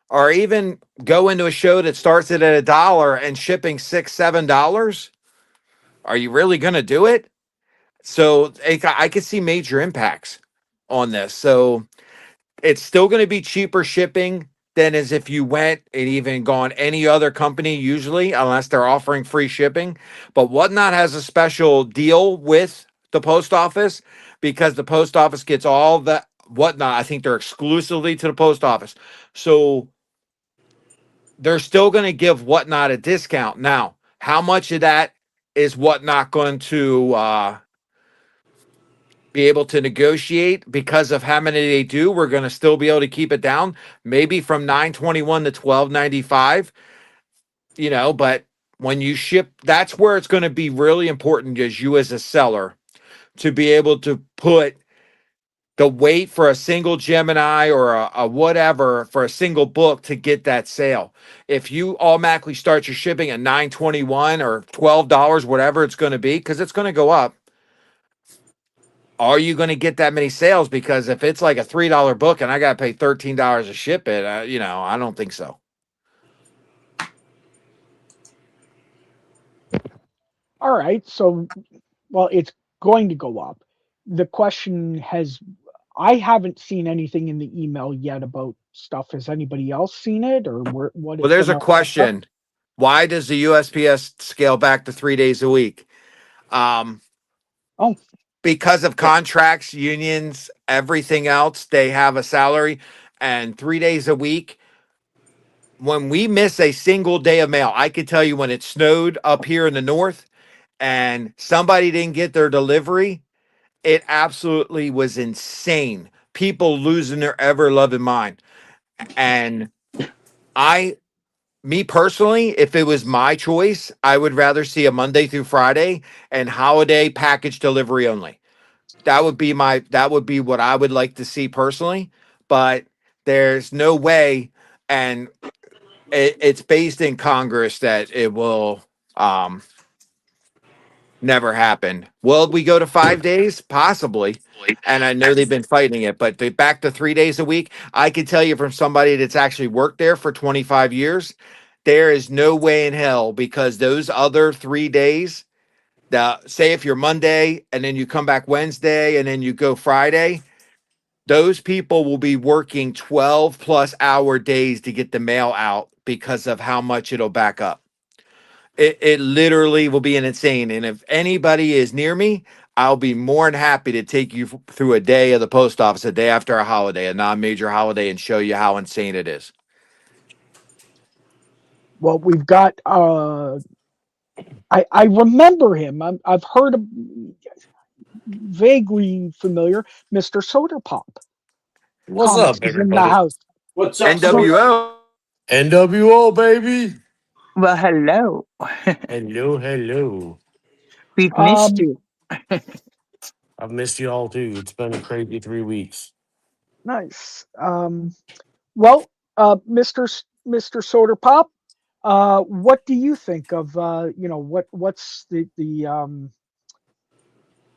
or even go into a show that starts it at $1 and shipping $6 $7, are you really going to do it? So I could see major impacts on this. So it's still going to be cheaper shipping than as if you went and even gone any other company, usually, unless they're offering free shipping. But Whatnot has a special deal with the post office because the post office gets all the Whatnot. I think they're exclusively to the post office. So they're still going to give Whatnot a discount. Now, how much of that is Whatnot going to be able to negotiate because of how many they do? We're going to still be able to keep it down, maybe from 921 to 1295, but when you ship, that's where it's going to be really important as you as a seller to be able to put the weight for a single Gemini or a whatever for a single book to get that sale. If you automatically start your shipping at 921 or $12, whatever it's going to be, because it's going to go up, are you going to get that many sales? Because if it's like a $3 book and I got to pay $13 to ship it, I don't think so. All right. So, well, it's going to go up. The question I haven't seen anything in the email yet about stuff. Has anybody else seen it, or what Well, it's there's going a to? question. Why does the USPS scale back to 3 days a week? Oh, Because of contracts, unions, everything else, they have a salary, and 3 days a week. When we miss a single day of mail, I could tell you when it snowed up here in the north and somebody didn't get their delivery, it absolutely was insane. People losing their ever loving mind. And me personally, if it was my choice, I would rather see a Monday through Friday and holiday package delivery only. That would be what I would like to see personally, but there's no way, and it's based in Congress that it will never happen. Will we go to 5 days? Possibly. And I know they've been fighting it, but back to 3 days a week, I can tell you from somebody that's actually worked there for 25 years, there is no way in hell, because those other 3 days, say if you're Monday and then you come back Wednesday and then you go Friday, those people will be working 12 plus hour days to get the mail out because of how much it'll back up. It literally will be an insane. And if anybody is near me, I'll be more than happy to take you through a day of the post office, a day after a holiday, a non-major holiday, and show you how insane it is. well, we've got. I remember him. I've heard of, vaguely familiar, Mr. Soda Pop. What's Comics up, is in the everybody? house. What's up, NWO. NWO, baby. Well, hello. Hello, hello. We've missed Um, you. I've missed you all too. It's been a crazy 3 weeks. nice. Well, Mr. Soda Pop, what do you think of what's the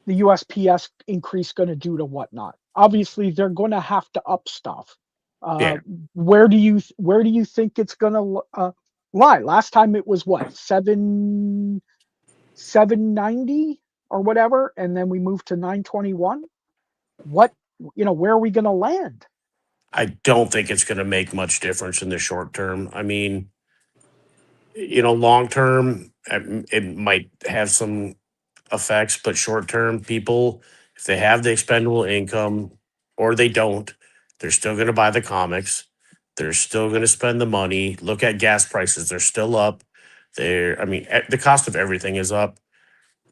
USPS increase going to do to Whatnot? Obviously, they're going to have to up stuff. Yeah. Where do you think it's going to lie? Last time it was what, 790 or whatever, and then we moved to 921. What, where are we going to land? I don't think it's going to make much difference in the short term. I mean, long term, it might have some effects, but short term, people, if they have the expendable income or they don't, they're still going to buy the comics. They're still going to spend the money. Look at gas prices; they're still up. The cost of everything is up.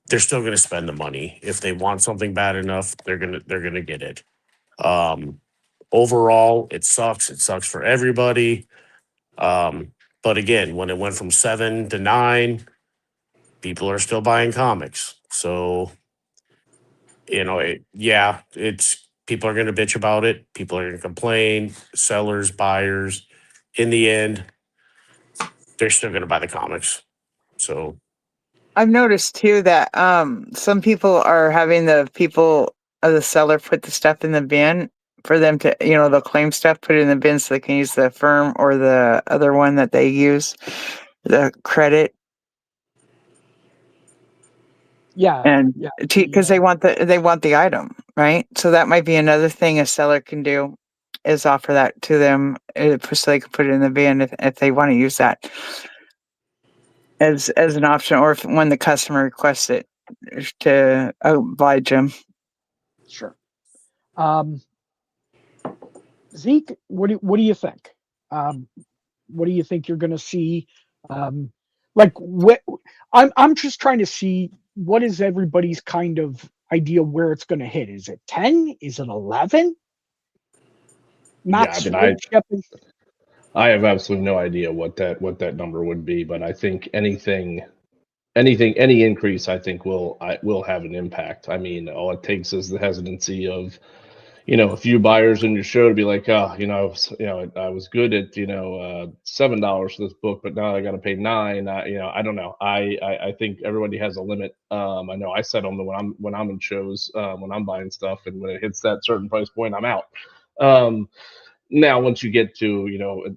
They're still going to spend the money. If they want something bad enough, they're gonna get it. Um, Overall, it sucks. It sucks for everybody. But again, when it went from 7 to 9, people are still buying comics. So, it's people are going to bitch about it. People are going to complain. Sellers, buyers. In the end, they're still going to buy the comics. So, I've noticed too that some people are having the people of the seller put the stuff in the bin for them to, they'll claim stuff, put it in the bin so they can use the firm or the other one that they use, the credit, Yeah, and yeah. because they want the item, right? So that might be another thing a seller can do, is offer that to them so they can put it in the bin if they want to use that as an option, or if when the customer requests it, to oblige them. Sure. Zeke, what do you think? What do you think you're going to see? Like what I'm just trying to see what is everybody's kind of idea where it's going to hit. Is it 10? Is it 11? Yeah, Not I mean, straight shipping. I have absolutely no idea what that number would be, but I think any increase, I think will have an impact. I mean, all it takes is the hesitancy of a few buyers in your show to be like, oh, I was good at $7 for this book, but now I got to pay 9. I don't know. I think everybody has a limit. I know I set on the when I'm in shows, when I'm buying stuff, and when it hits that certain price point, I'm out. Now once you get to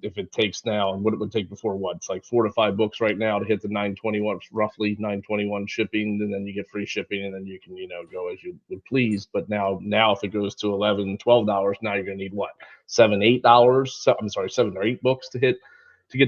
if it takes now, and what it would take before, what, it's like 4 to 5 books right now to hit the 921, roughly 921 shipping, and then you get free shipping, and then you can go as you would please. But now if it goes to $11, $12, now you're gonna need what, $7, $8, I'm sorry, 7 or 8 books to get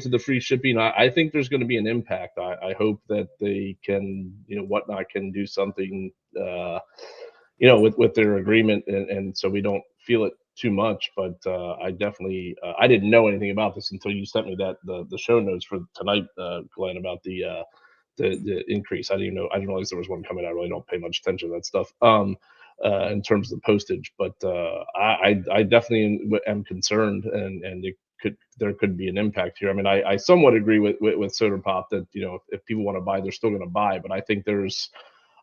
to the free shipping. I think there's going to be an impact. I hope that they can, Whatnot can do something, with their agreement, and so we don't feel it too much. But I definitely, I didn't know anything about this until you sent me the show notes for tonight, Glenn, about the increase. I didn't realize there was one coming. I really don't pay much attention to that stuff. In terms of the postage, but I definitely am concerned, and there could be an impact here. I mean, I somewhat agree with Soda Pop that if people want to buy, they're still going to buy, but I think there's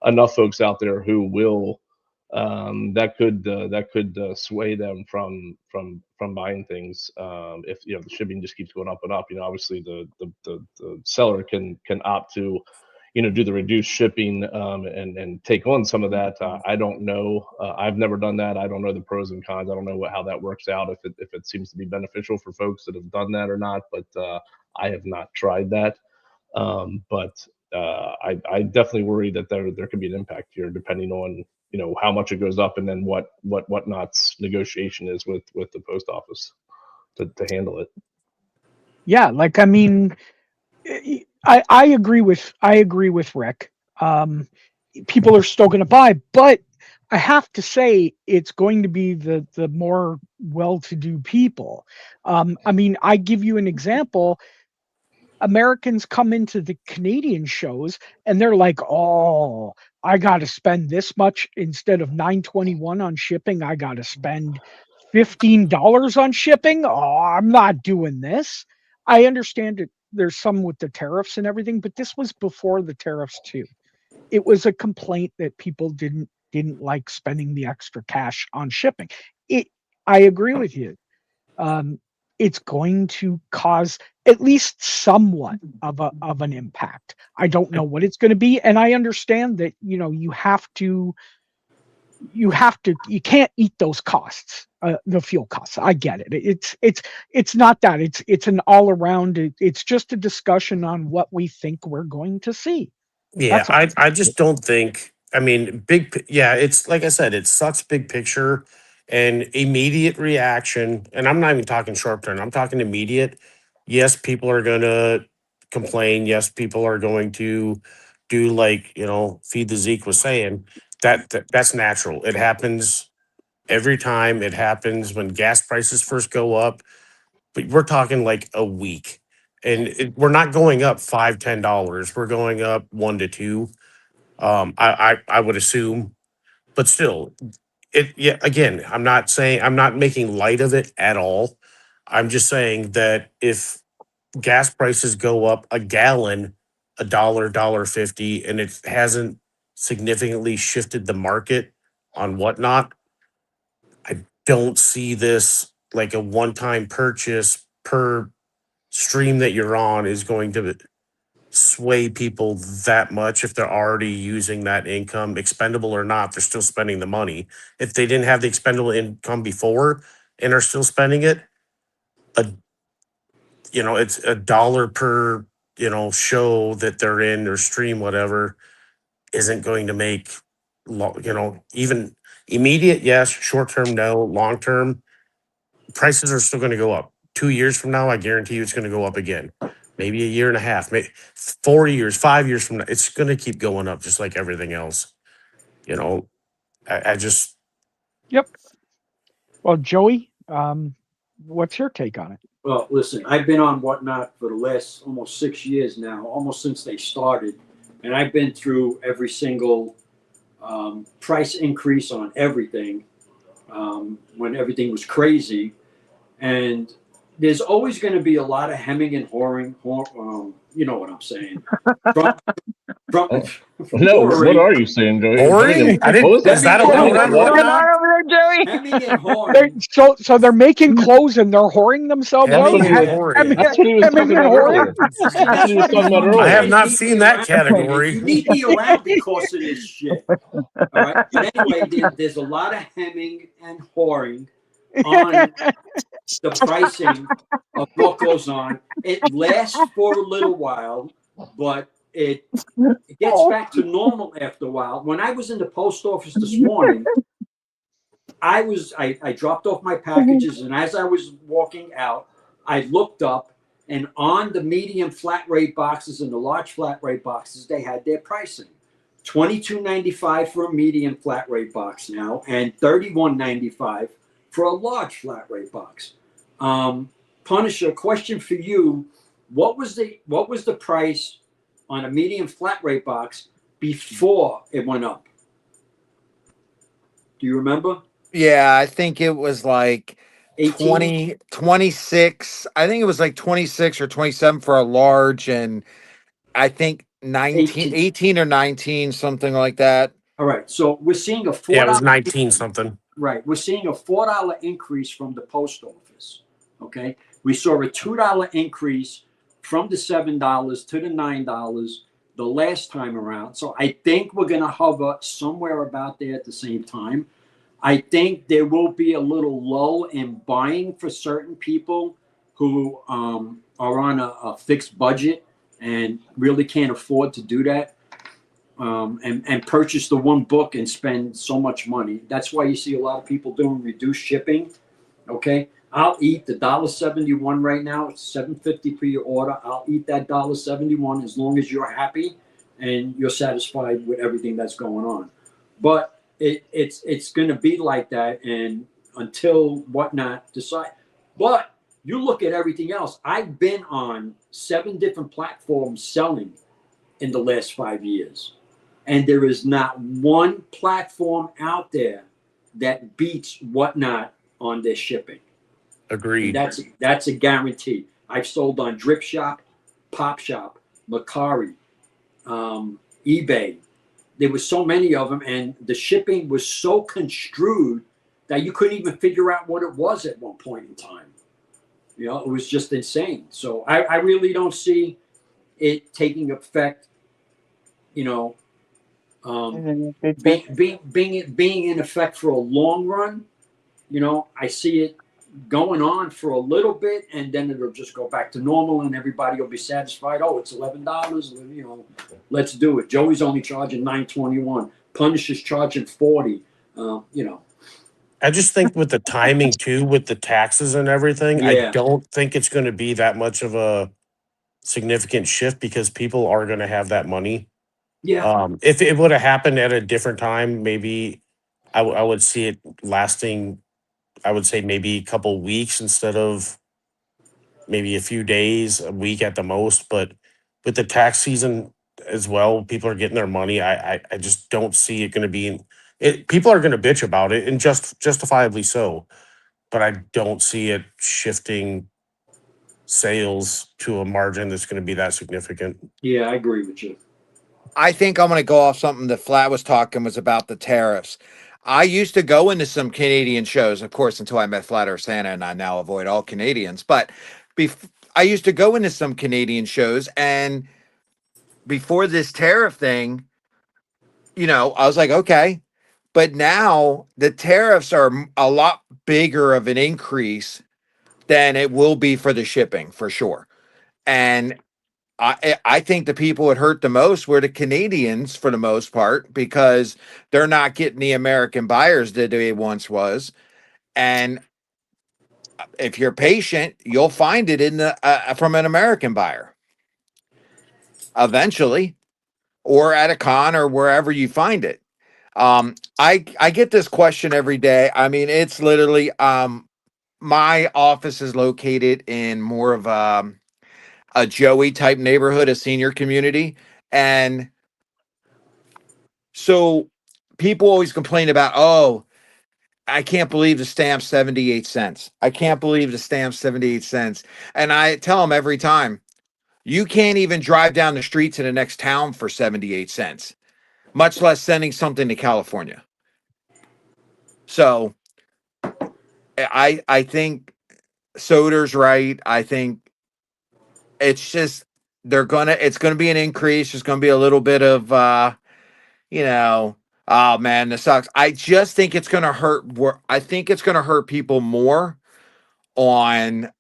enough folks out there who will, that could sway them from buying things, if the shipping just keeps going up and up. Obviously the seller can opt to do the reduced shipping, and take on some of that. I don't know. I've never done that. I don't know the pros and cons. I don't know how that works out, if it seems to be beneficial for folks that have done that or not. But I have not tried that. But I definitely worry that there could be an impact here, depending on how much it goes up, and then whatnot's negotiation is with the post office to handle it. Yeah, like I mean, I agree with Rick. People are still going to buy, but I have to say it's going to be the more well-to-do people. I mean, I give you an example. Americans come into the Canadian shows and they're like, "Oh, I got to spend this much instead of 921 on shipping. I got to spend $15 on shipping. Oh, I'm not doing this." I understand it. There's some with the tariffs and everything, but this was before the tariffs too. It was a complaint that people didn't like spending the extra cash on shipping. It I agree with you. Um, it's going to cause at least somewhat of an impact. I don't know what it's going to be, and I understand that you can't eat those costs, the fuel costs. I get it. It's not that. It's an all around. It's just a discussion on what we think we're going to see. yeah, That's all. I just don't think. I mean, yeah, it's like I said, it sucks big picture and immediate reaction. And I'm not even talking short term. I'm talking immediate. Yes, people are gonna complain. Yes, people are going to do like, Feed the Zeke was saying. That's natural. It happens every time. It happens when gas prices first go up, but we're talking like a week. And we're not going up $5, $10. We're going up 1 to 2. I would assume, but still, yeah, again, I'm not making light of it at all. I'm just saying that if gas prices go up a gallon, $1, $1.50, and it hasn't significantly shifted the market on whatnot, I don't see this like a one-time purchase per stream that you're on is going to sway people that much if they're already using that income, expendable or not. They're still spending the money. If they didn't have the expendable income before and are still spending it, a it's $1 per show that they're in or stream, whatever, isn't going to make even immediate, yes, short term, no, long term, prices are still going to go up. 2 years from now, I guarantee you it's going to go up again. Maybe a year and a half, maybe 4 years, 5 years from now, it's going to keep going up just like everything else. I just. Yep. Well, Joey, what's your take on it? Well, listen, I've been on Whatnot for the last almost 6 years now, almost since they started. And I've been through every single price increase on everything when everything was crazy. And there's always going to be a lot of hemming and hawing. You know what I'm saying? No, what are you saying, Joey? Whoring? Is that a word on Whatnot? Hemming and hawing. So they're making clothes and they're whoring themselves That's out. what he was talking about earlier. That's what he was talking about earlier. I have not seen that category. You need me around because of this shit. All right. But anyway, there's a lot of hemming and whoring on the pricing of what goes on. It lasts for a little while, but it gets back to normal after a while. When I was in the post office this morning, I dropped off my packages, and as I was walking out, I looked up, and on the medium flat rate boxes and the large flat rate boxes, they had their pricing. $22.95 for a medium flat rate box now, and $31.95 for a large flat rate box. Punisher, question for you: what was the price on a medium flat rate box before it went up? Do you remember? Yeah, I think it was like 18? 26. I think it was like 26 or 27 for a large, and I think 18 or 19, something like that. All right. So we're seeing a $4. Yeah, it was 19 something. Right. We're seeing a $4 increase from the post office. Okay. We saw a $2 increase from the $7 to the $9 the last time around. So I think we're going to hover somewhere about there at the same time. I think there will be a little lull in buying for certain people who are on a fixed budget and really can't afford to do that. And purchase the one book and spend so much money. That's why you see a lot of people doing reduced shipping. Okay, I'll eat the $1.71 right now. It's $7.50 per your order. I'll eat that $1.71 as long as you're happy and you're satisfied with everything that's going on. But it's going to be like that, and until Whatnot decide. But you look at everything else. I've been on 7 different platforms selling in the last 5 years. And there is not one platform out there that beats Whatnot on their shipping. Agreed. And that's a guarantee. I've sold on Drip Shop, Pop Shop, Macari, eBay. There were so many of them, and the shipping was so construed that you couldn't even figure out what it was at one point in time. It was just insane. So I really don't see it taking effect. Being in effect for a long run. I see it going on for a little bit, and then it'll just go back to normal, and everybody will be satisfied. Oh, it's $11. Let's do it. Joey's only charging $9.21. Punisher's charging $40. I just think with the timing too, with the taxes and everything, Yeah. I don't think it's going to be that much of a significant shift because people are going to have that money. Yeah. If it would have happened at a different time, maybe I would see it lasting. I would say maybe a couple weeks instead of maybe a few days, a week at the most. But with the tax season as well, people are getting their money. I just don't see it going to be. It people are going to bitch about it, and justifiably so. But I don't see it shifting sales to a margin that's going to be that significant. Yeah, I agree with you. I think I'm going to go off something that Flat was talking was about the tariffs. I used to go into some Canadian shows, of course, until I met Flat Earth Santa, and I now avoid all Canadians. But I used to go into some Canadian shows, and before this tariff thing, I was like, okay. But now the tariffs are a lot bigger of an increase than it will be for the shipping, for sure. And I think the people it hurt the most were the Canadians for the most part because they're not getting the American buyers that they once was. And if you're patient, you'll find it in the from an American buyer eventually, or at a con or wherever you find it. I get this question every day. I mean, it's literally my office is located in more of a Joey type neighborhood, a senior community, and so people always complain about, oh, I can't believe the stamp 78 cents. I can't believe the stamp 78 cents. And I tell them every time, you can't even drive down the street to the next town for 78 cents, much less sending something to California. So I think Soder's right. I think it's just it's gonna be an increase. There's gonna be a little bit of oh man, this sucks. I just think it's gonna hurt. I think it's gonna hurt people more on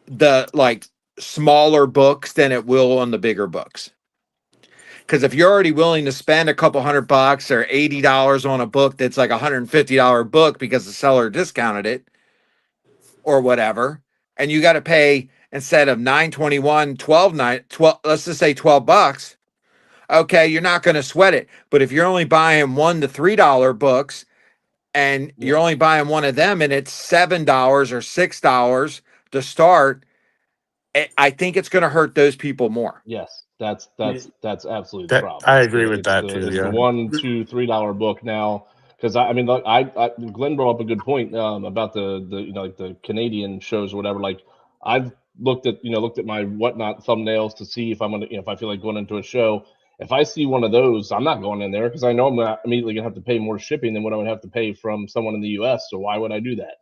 the smaller books than it will on the bigger books. Because if you're already willing to spend a couple $100 or $80 on a book that's like $150 book because the seller discounted it or whatever, and you got to pay instead of $9.21, $12, let's just say $12. Okay, you're not going to sweat it. But if you're only buying $1 to $3 books and you're only buying one of them and it's $7 or $6 to start, I think it's going to hurt those people more. Yes, that's absolutely the That problem. I It's agree with that the too. it's Yeah. the $1, $2, $3 book now. Because I mean, look, Glenn brought up a good point about the like the Canadian shows or whatever. Like I've looked at my whatnot thumbnails to see if I'm gonna if I feel like going into a show. If I see one of those, I'm not going in there because I know I'm not immediately gonna have to pay more shipping than what I would have to pay from someone in the U.S. So why would I do that?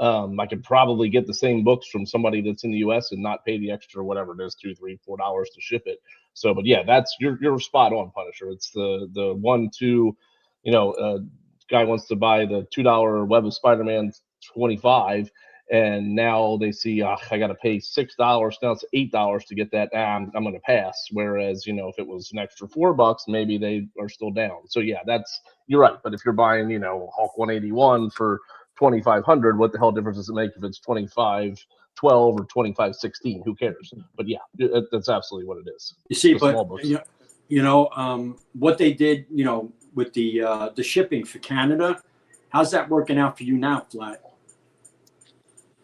I could probably get the same books from somebody that's in the U.S. and not pay the extra whatever it is, $2, $3, $4 to ship it. So, but yeah, that's you're spot on, Punisher. It's the 1, 2, guy wants to buy the $2 Web of Spider-Man 25, and now they see I got to pay $6. Now it's $8 to get that. I'm going to pass. Whereas if it was an extra $4, maybe they are still down. So yeah, you're right. But if you're buying Hulk 181 for 2,500, what the hell difference does it make if it's 2512 or 2516? Who cares? But yeah, that's absolutely what it is. You see, The but small books. what they did, with the shipping for Canada, how's that working out for you now, Flat?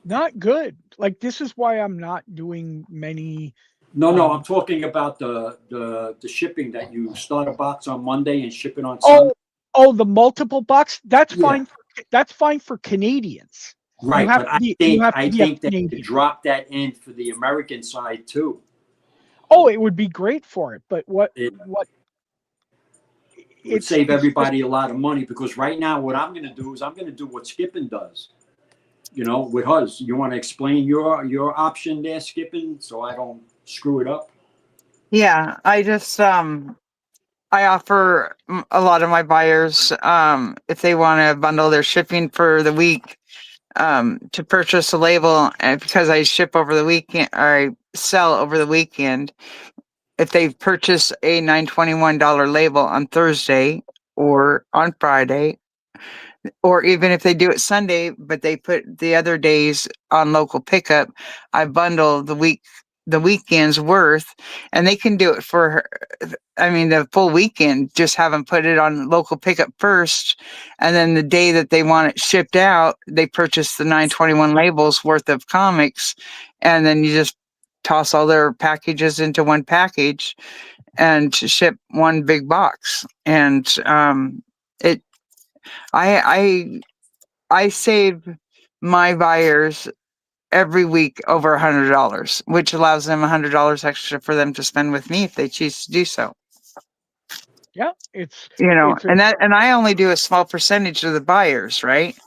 Not good. Like, this is why I'm not doing many. No, I'm talking about the shipping that you start a box on Monday and ship it on Sunday. The multiple box. That's fine. That's fine for Canadians. Right, but I think that you could drop that in for the American side too. Oh, it would be great for it, but it would save everybody a lot of money, because right now what I'm going to do is I'm going to do what Skipping does. With us. You want to explain your option there, Skipping, so I don't screw it up? Yeah, I just I offer a lot of my buyers, if they want to bundle their shipping for the week, to purchase a label, and because I ship over the weekend or I sell over the weekend, if they purchase a $921 label on Thursday or on Friday, or even if they do it Sunday, but they put the other days on local pickup, I bundle the week the weekend's worth, and they can do it for her. I mean, the full weekend, just have them put it on local pickup first. And then the day that they want it shipped out, they purchase the 921 labels worth of comics. And then you just toss all their packages into one package and ship one big box. And it, I save my buyers every week over $100, which allows them $100 extra for them to spend with me if they choose to do so. Yeah, it's And I only do a small percentage of the buyers, right?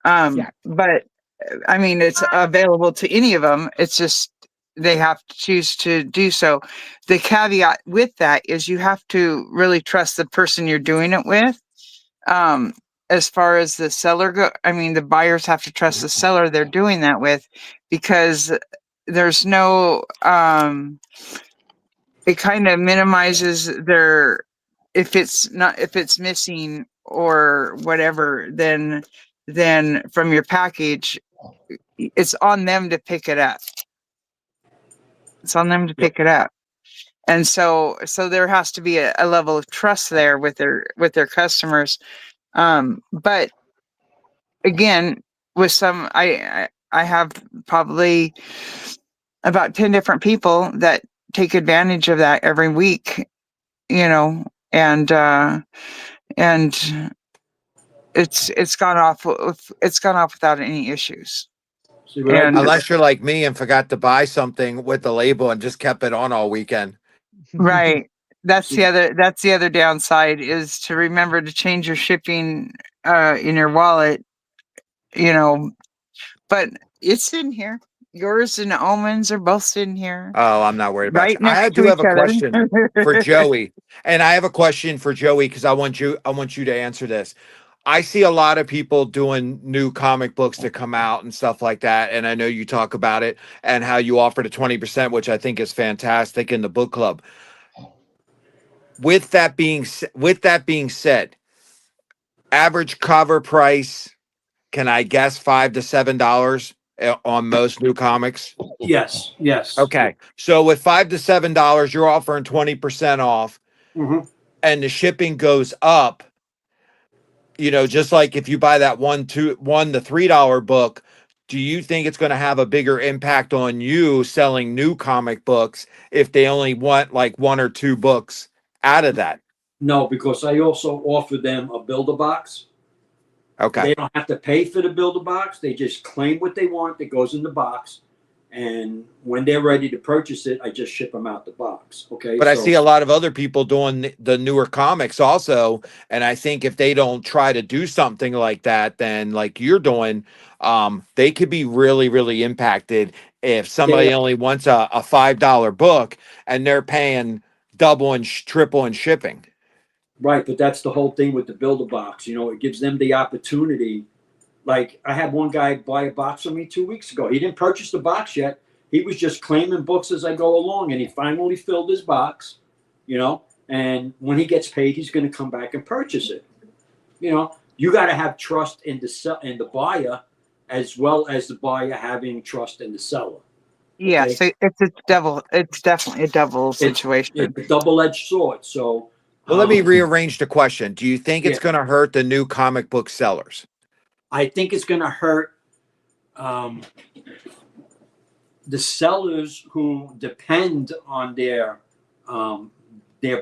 Yeah. But I mean, it's available to any of them. It's just they have to choose to do so. The caveat with that is you have to really trust the person you're doing it with. As far as the seller the buyers have to trust the seller they're doing that with, because there's no, it kind of minimizes their, if it's missing or whatever, then from your package, it's on them to pick it up. It's on them to pick it up. And so there has to be a level of trust there with their customers. But again, with some, I have probably about 10 different people that take advantage of that every week, and it's gone off without any issues. See what I do? Unless you're like me and forgot to buy something with the label and just kept it on all weekend. Right. That's the other downside, is to remember to change your shipping in your wallet, but it's in here. Yours and Omen's are both in here. Oh, I'm not worried about Right you. I next do to have each a other. question for Joey. And I have a question for Joey because I want you to answer this. I see a lot of people doing new comic books to come out and stuff like that. And I know you talk about it and how you offer the 20%, which I think is fantastic in the book club. With that being said, average cover price, can I guess $5 to $7 on most new comics? Yes. Okay. So with $5 to $7, you're offering 20% off, and the shipping goes up. Just like if you buy that $1 to $3 book, do you think it's going to have a bigger impact on you selling new comic books if they only want like 1 or 2 books out of that? No, because I also offer them a builder box. Okay. They don't have to pay for the builder box. They just claim what they want that goes in the box. And when they're ready to purchase it, I just ship them out the box. Okay. But I see a lot of other people doing the newer comics also. And I think if they don't try to do something like that, then like you're doing, they could be really, really impacted if somebody only wants a $5 book and they're paying double and triple in shipping. Right. But that's the whole thing with the builder box. It gives them the opportunity. Like I had one guy buy a box from me 2 weeks ago. He didn't purchase the box yet. He was just claiming books as I go along, and he finally filled his box, and when he gets paid, he's going to come back and purchase it. You got to have trust in the buyer, as well as the buyer having trust in the seller. Yeah, so it's definitely a double situation. It's a double-edged sword. So well, let me rearrange the question. Do you think it's going to hurt the new comic book sellers? I think it's going to hurt the sellers who depend on their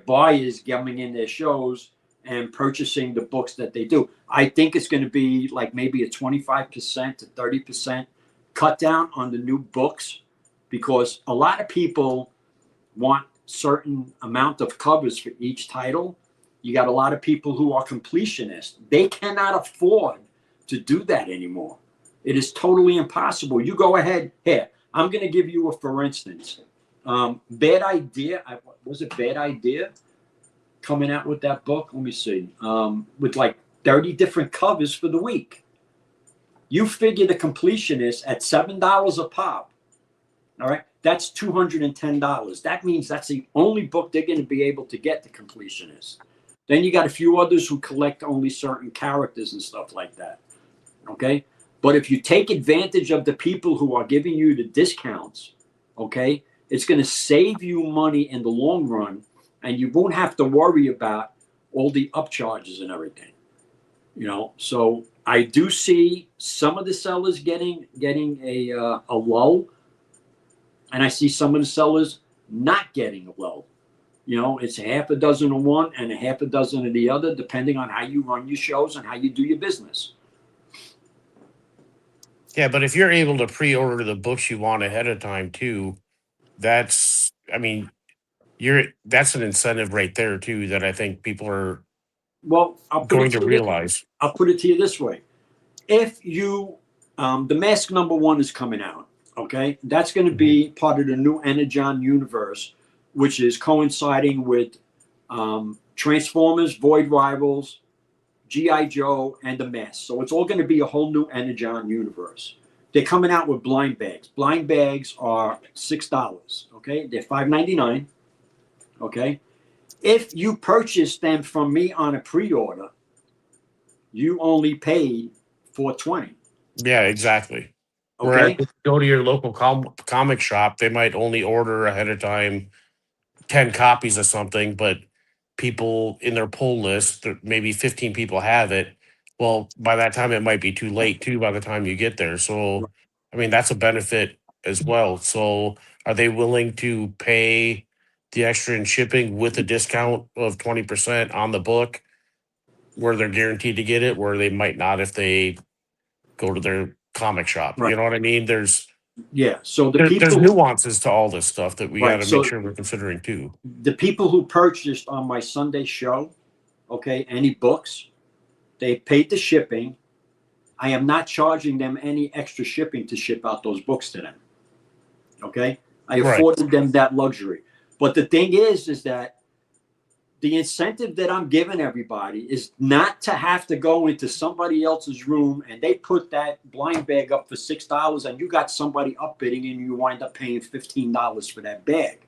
buyers coming in their shows and purchasing the books that they do. I think it's going to be like maybe a 25% to 30% cut down on the new books, because a lot of people want certain amount of covers for each title. You got a lot of people who are completionists. They cannot afford to do that anymore. It is totally impossible. You go ahead. Here, I'm going to give you for instance, Bad Idea. Was it Bad Idea coming out with that book? Let me see. With like 30 different covers for the week. You figure the completionist at $7 a pop. All right. That's $210. That means that's the only book they're going to be able to get, the completionist. Then you got a few others who collect only certain characters and stuff like that. Okay. But if you take advantage of the people who are giving you the discounts, okay, It's going to save you money in the long run, and you won't have to worry about all the upcharges and everything. So I do see some of the sellers getting a lull, and I see some of the sellers not getting a lull. It's a half a dozen of one and a half a dozen of the other, depending on how you run your shows and how you do your business. Yeah, but if you're able to pre-order the books you want ahead of time too, that's that's an incentive right there too that I think people are Well, I'll put going it to to you. realize. I'll put it to you this way: if you, the Mask #1 is coming out. Okay, that's going to be part of the new Energon universe, which is coinciding with Transformers, Void Rivals, G.I. Joe, and the Mask. So it's all going to be a whole new Energon universe. They're coming out with blind bags. Blind bags are $6. Okay, they're $5.99. Okay, if you purchase them from me on a pre-order, you only paid $4.20. Yeah, exactly. Whereas Okay, if you go to your local comic shop, they might only order ahead of time 10 copies of something, but people in their pull list, maybe 15 people have it. Well, by that time, it might be too late too, by the time you get there. So, I mean, that's a benefit as well. So, are they willing to pay the extra in shipping with a discount of 20% on the book where they're guaranteed to get it, where they might not if they go to their comic shop? right. You know what I mean? There's Yeah. So there's nuances to all this stuff that we got right. to So make sure we're considering too. the people who purchased on my Sunday show, okay, any books, they paid the shipping. I am not charging them any extra shipping to ship out those books to them. Okay, I Right. afforded them that luxury. But the thing is that the incentive that I'm giving everybody is not to have to go into somebody else's room and they put that blind bag up for $6 and you got somebody upbidding and you wind up paying $15 for that bag.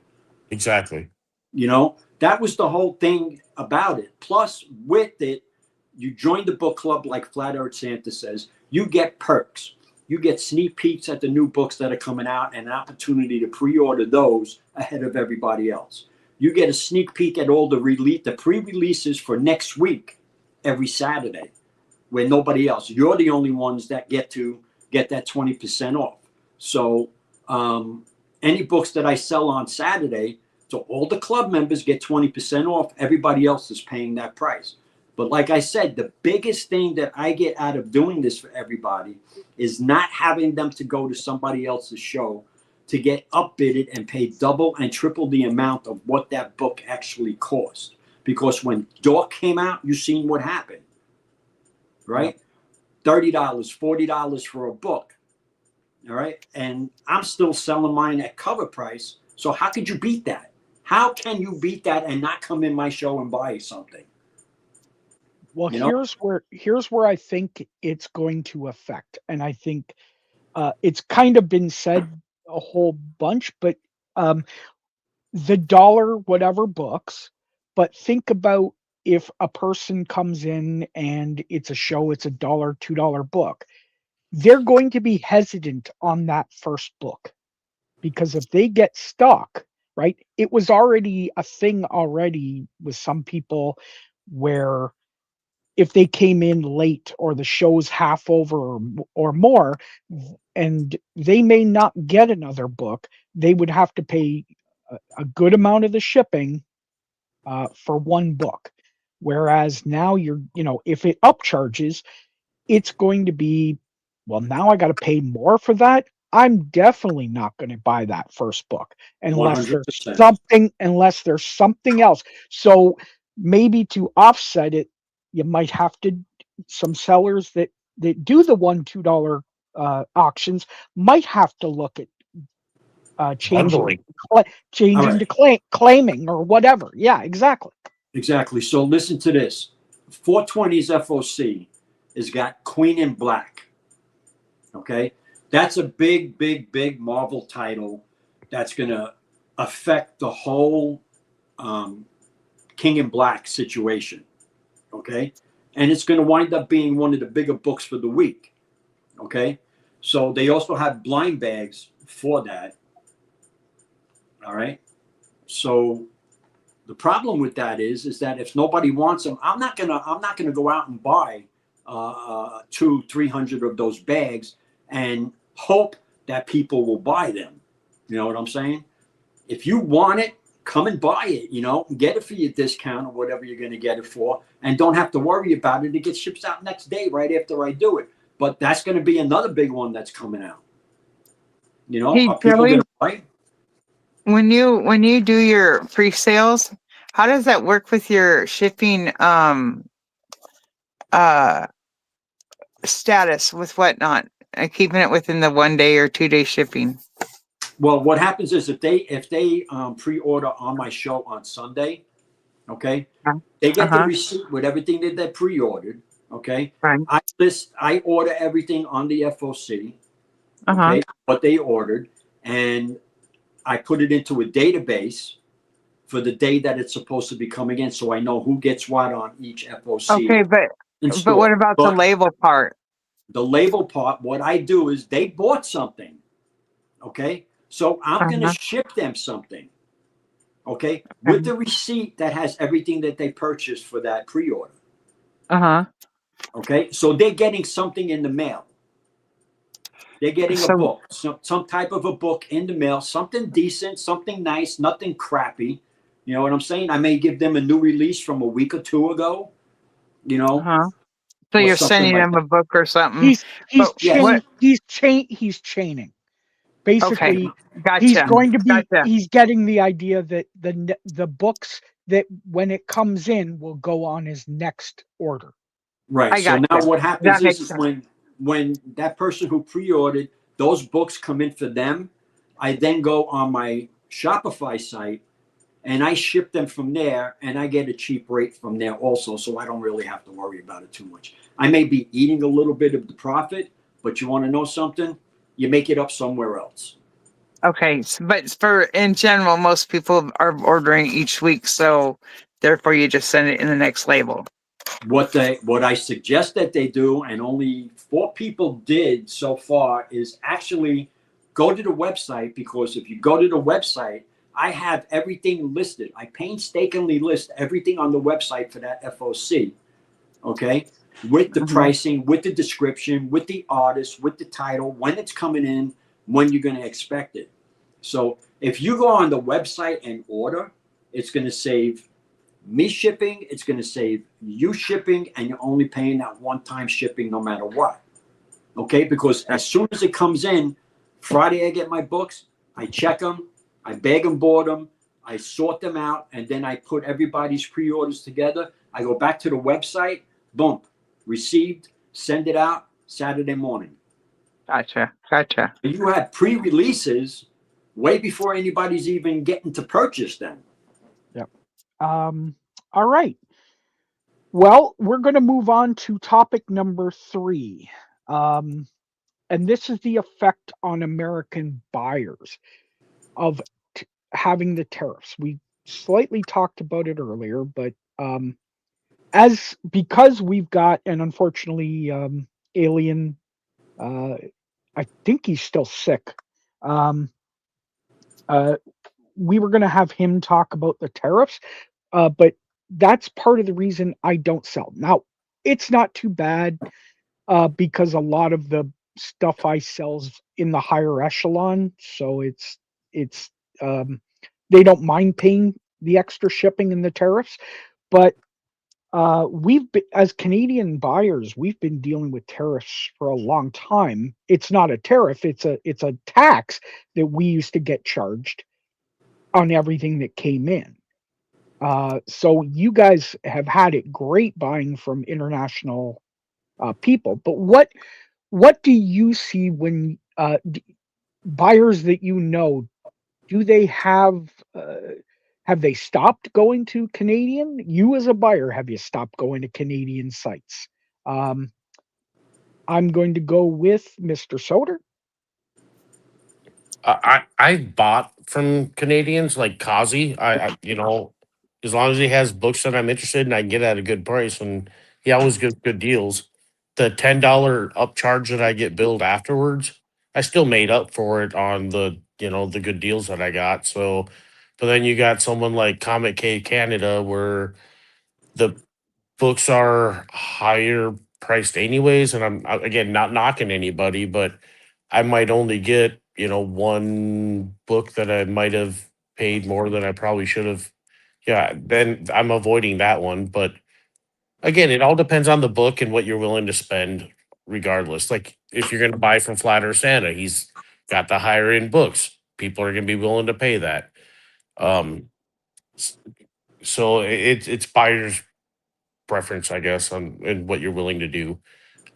Exactly. That was the whole thing about it. Plus, with it, you join the book club, like Flat Earth Santa says, you get perks. You get sneak peeks at the new books that are coming out and an opportunity to pre-order those ahead of everybody else. You get a sneak peek at all the pre-releases for next week every Saturday, where nobody else. You're the only ones that get to get that 20% off. So any books that I sell on Saturday, so all the club members get 20% off. Everybody else is paying that price. But like I said, the biggest thing that I get out of doing this for everybody is not having them to go to somebody else's show to get upbidded and pay double and triple the amount of what that book actually cost. Because when Dork came out, you seen what happened, right? $30, $40 for a book, all right? And I'm still selling mine at cover price. So how could you beat that? How can you beat that and not come in my show and buy something? Well, here's where I think it's going to affect, and I think it's kind of been said a whole bunch, but the dollar whatever books. But think about if a person comes in and it's a show, it's a $1, $2 book, they're going to be hesitant on that first book because if they get stuck, right? It was already a thing already with some people where if they came in late or the show's half over or more and they may not get another book, they would have to pay a good amount of the shipping for one book. Whereas now if it upcharges, it's going to be, well, now I got to pay more for that. I'm definitely not going to buy that first book unless there's 100%. something else. So maybe to offset it, you might have to, some sellers that do the $1, $2 auctions might have to look at changing Bundling. to claiming or whatever. Yeah, exactly. Exactly. So listen to this. 420's FOC has got Queen in Black. Okay. That's a big, big, big Marvel title that's going to affect the whole King in Black situation. Okay. And it's going to wind up being one of the bigger books for the week. Okay. So they also have blind bags for that. All right. So the problem with that is that if nobody wants them, I'm not gonna go out and buy 200-300 of those bags and hope that people will buy them. You know what I'm saying? If you want it, come and buy it. Get it for your discount or whatever you're going to get it for, and don't have to worry about it. It gets shipped out next day right after I do it. But that's going to be another big one that's coming out. Hey, Are people Joey, going to buy? when you do your pre-sales, how does that work with your shipping uh status with whatnot? Keeping it within the 1 day or 2 day shipping. Well, what happens is if they pre-order on my show on Sunday, okay, they get the Uh-huh. receipt with everything that they pre-ordered. Okay, Right. I order everything on the FOC. Uh-huh. Okay, what they ordered, and I put it into a database for the day that it's supposed to be coming in, so I know who gets what on each FOC Okay, in but what store. about the But label part? the label part, what I do is they bought something, okay? So I'm going to Uh-huh. ship them something, okay, with Okay. the receipt that has everything that they purchased for that pre-order, Uh-huh. okay? So they're getting something in the mail. They're getting a So book, some type of a book in the mail, something decent, something nice, nothing crappy. You know what I'm saying? I may give them a new release from a week or two ago, uh-huh. So or you're something sending like them that. a book or something. He's But Yes. what he's chaining. okay, Basically, he's gotcha. going to be Gotcha. he's getting the idea that the books that when it comes in will go on his next order. Right. I So now gotcha. what happens That is, makes is sense. when that person who pre-ordered those books come in for them, I then go on my Shopify site and I ship them from there, and I get a cheap rate from there also, so I don't really have to worry about it too much. I may be eating a little bit of the profit, but you want to know something? You make it up somewhere else. Okay, but for in general, most people are ordering each week, so therefore you just send it in the next label. What I suggest that they do, and only 4 people did so far, is actually go to the website, because if you go to the website, I have everything listed. I painstakingly list everything on the website for that FOC. Okay, with the Mhm. pricing, with the description, with the artist, with the title, when it's coming in, when you're going to expect it. So if you go on the website and order, it's going to save me shipping, it's going to save you shipping, and you're only paying that one-time shipping no matter what. Okay, because as soon as it comes in, Friday I get my books, I check them, I bag and board them, I sort them out, and then I put everybody's pre-orders together. I go back to the website, boom, received, send it out Saturday morning. Gotcha. You have pre-releases way before anybody's even getting to purchase them. Yep. All right. Well, we're going to move on to topic number 3. Um, and this is the effect on American buyers of having the tariffs. We slightly talked about it earlier, but because we've got, and unfortunately, Alien, uh, I think he's still sick. Um, uh, we were going to have him talk about the tariffs, but that's part of the reason I don't sell. Now, it's not too bad because a lot of the stuff I sell's in the higher echelon, so it's um, they don't mind paying the extra shipping and the tariffs. But we've been, as Canadian buyers, we've been dealing with tariffs for a long time. It's not a tariff; it's a tax that we used to get charged on everything that came in. So you guys have had it great buying from international people, but what do you see when buyers that you know, do they have they stopped going to Canadian? You as a buyer, have you stopped going to Canadian sites? Um, I'm going to go with Mr. Soder. I bought from Canadians like Kazi. As long as he has books that I'm interested in, I can get at a good price, and he always gives good deals. The $10 upcharge that I get billed afterwards, I still made up for it on the the good deals that I got. So, but then you got someone like Comic K Canada where the books are higher priced anyways, and again not knocking anybody, but I might only get one book that I might have paid more than I probably should have. Yeah, then I'm avoiding that one. But again, it all depends on the book and what you're willing to spend, regardless. Like if you're going to buy from Flat Earth Santa, he's got the higher end books. People are going to be willing to pay that. Um, so it's buyer's preference, I guess, on and what you're willing to do.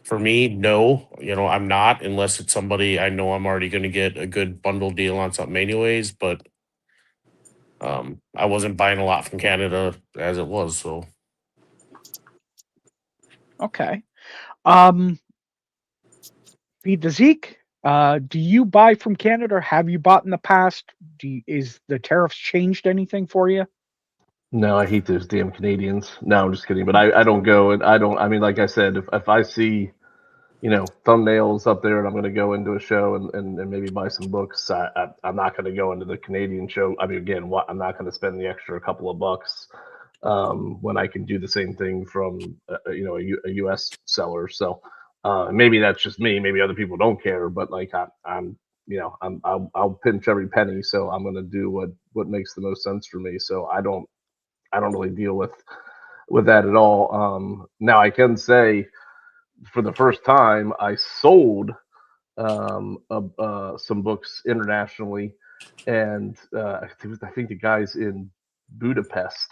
For me, no, I'm not unless it's somebody I know I'm already going to get a good bundle deal on something anyways. But I wasn't buying a lot from Canada as it was, so. Okay. Feed the Zeke. Do you buy from Canada, or have you bought in the past? Is the tariffs changed anything for you? No, I hate those damn Canadians. No, I'm just kidding. But I don't go, and I don't. I mean, like I said, if I see thumbnails up there and I'm going to go into a show and maybe buy some books, I'm not going to go into the Canadian show. I mean, again, I'm not going to spend the extra couple of bucks when I can do the same thing from a U.S. seller. So maybe that's just me. Maybe other people don't care, but like I'll pinch every penny. So I'm going to do what makes the most sense for me. So I don't really deal with that at all. Now I can say, for the first time, I sold some books internationally, and I think the guy's in Budapest,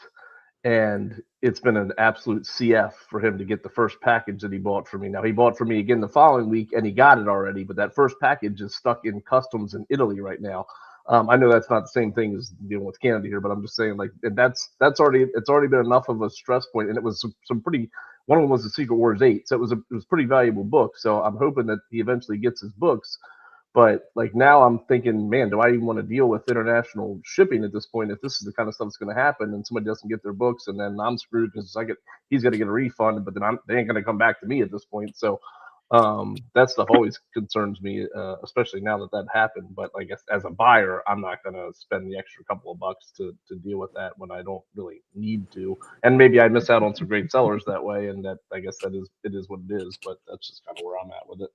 and it's been an absolute CF for him to get the first package that he bought for me. Now he bought for me again the following week, and he got it already, but that first package is stuck in customs in Italy right now. I know that's not the same thing as dealing with Canada here, but I'm just saying, like, that's already been enough of a stress point, and it was some pretty. One of them was the Secret Wars 8, so it was a pretty valuable book. So I'm hoping that he eventually gets his books. But like now I'm thinking, man, do I even want to deal with international shipping at this point if this is the kind of stuff that's going to happen and somebody doesn't get their books and then I'm screwed because he's going to get a refund, but then they ain't going to come back to me at this point. So that stuff always concerns me, especially now that happened. But I guess as a buyer, I'm not going to spend the extra couple of bucks to deal with that when I don't really need to. And maybe I miss out on some great sellers that way, and that I guess it is what it is. But that's just kind of where I'm at with it.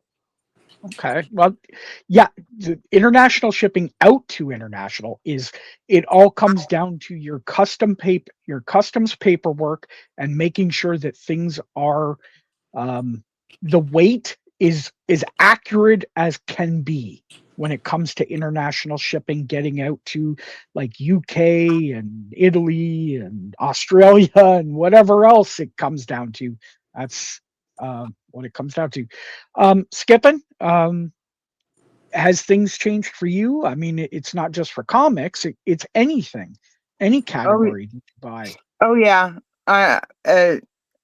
Okay. Well, yeah, the international shipping out to international it all comes down to your customs paperwork and making sure that things are the weight is as accurate as can be when it comes to international shipping, getting out to like UK and Italy and Australia and whatever else it comes down to. That's what it comes down to. Skipping, has things changed for you? I mean, it's not just for comics; it's anything, any category that you buy. Oh yeah.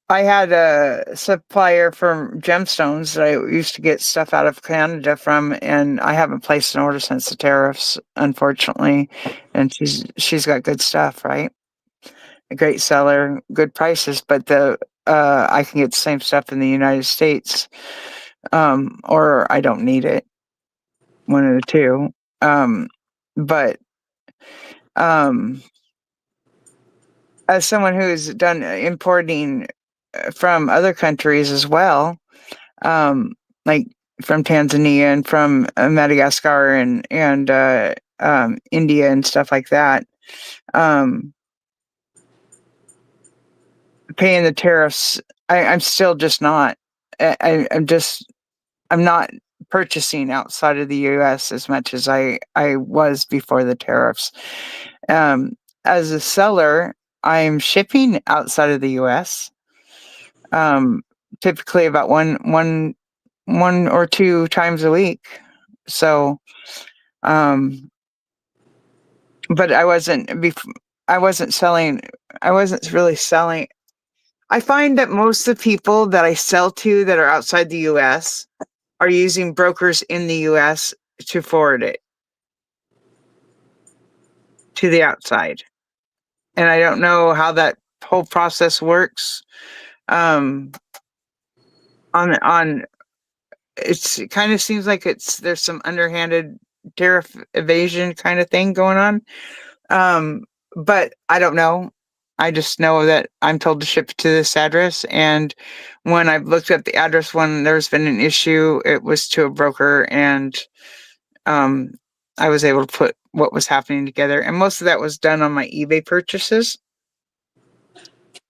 I had a supplier for gemstones that I used to get stuff out of Canada from, and I haven't placed an order since the tariffs, unfortunately. And she's got good stuff, right? A great seller, good prices, but I can get the same stuff in the United States, or I don't need it. One of the two. But as someone who's done importing from other countries as well, like from Tanzania and from Madagascar and India and stuff like that, paying the tariffs, I'm still just not. I'm not purchasing outside of the U.S. as much as I was before the tariffs. As a seller, I'm shipping outside of the U.S. Typically about one or two times a week. So, but I wasn't selling. I wasn't really selling. I find that most of the people that I sell to that are outside the U.S. are using brokers in the U.S. to forward it to the outside. And I don't know how that whole process works. It kind of seems like there's some underhanded tariff evasion kind of thing going on. But I don't know. I just know that I'm told to ship to this address, and when I've looked up the address when there's been an issue, it was to a broker, and um, I was able to put what was happening together, and most of that was done on my eBay purchases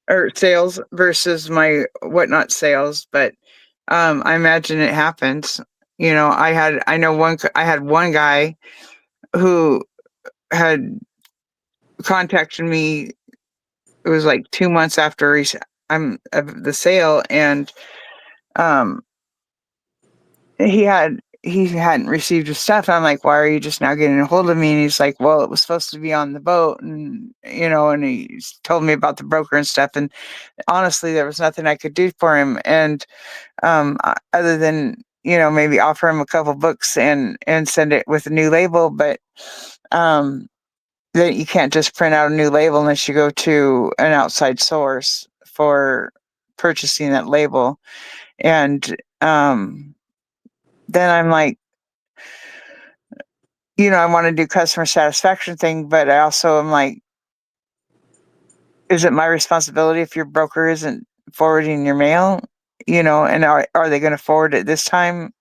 or sales versus my whatnot sales. But I imagine it happens. You know, I had one guy who had contacted me. It was like 2 months after I'm of the sale, and um, he hadn't received his stuff. I'm like, why are you just now getting a hold of me? And he's like, well, it was supposed to be on the boat, and and he told me about the broker and stuff. And honestly, there was nothing I could do for him, and other than maybe offer him a couple books and send it with a new label, but that you can't just print out a new label unless you go to an outside source for purchasing that label. And then I'm like, I want to do customer satisfaction thing, but I also am like, is it my responsibility if your broker isn't forwarding your mail? And are they going to forward it this time?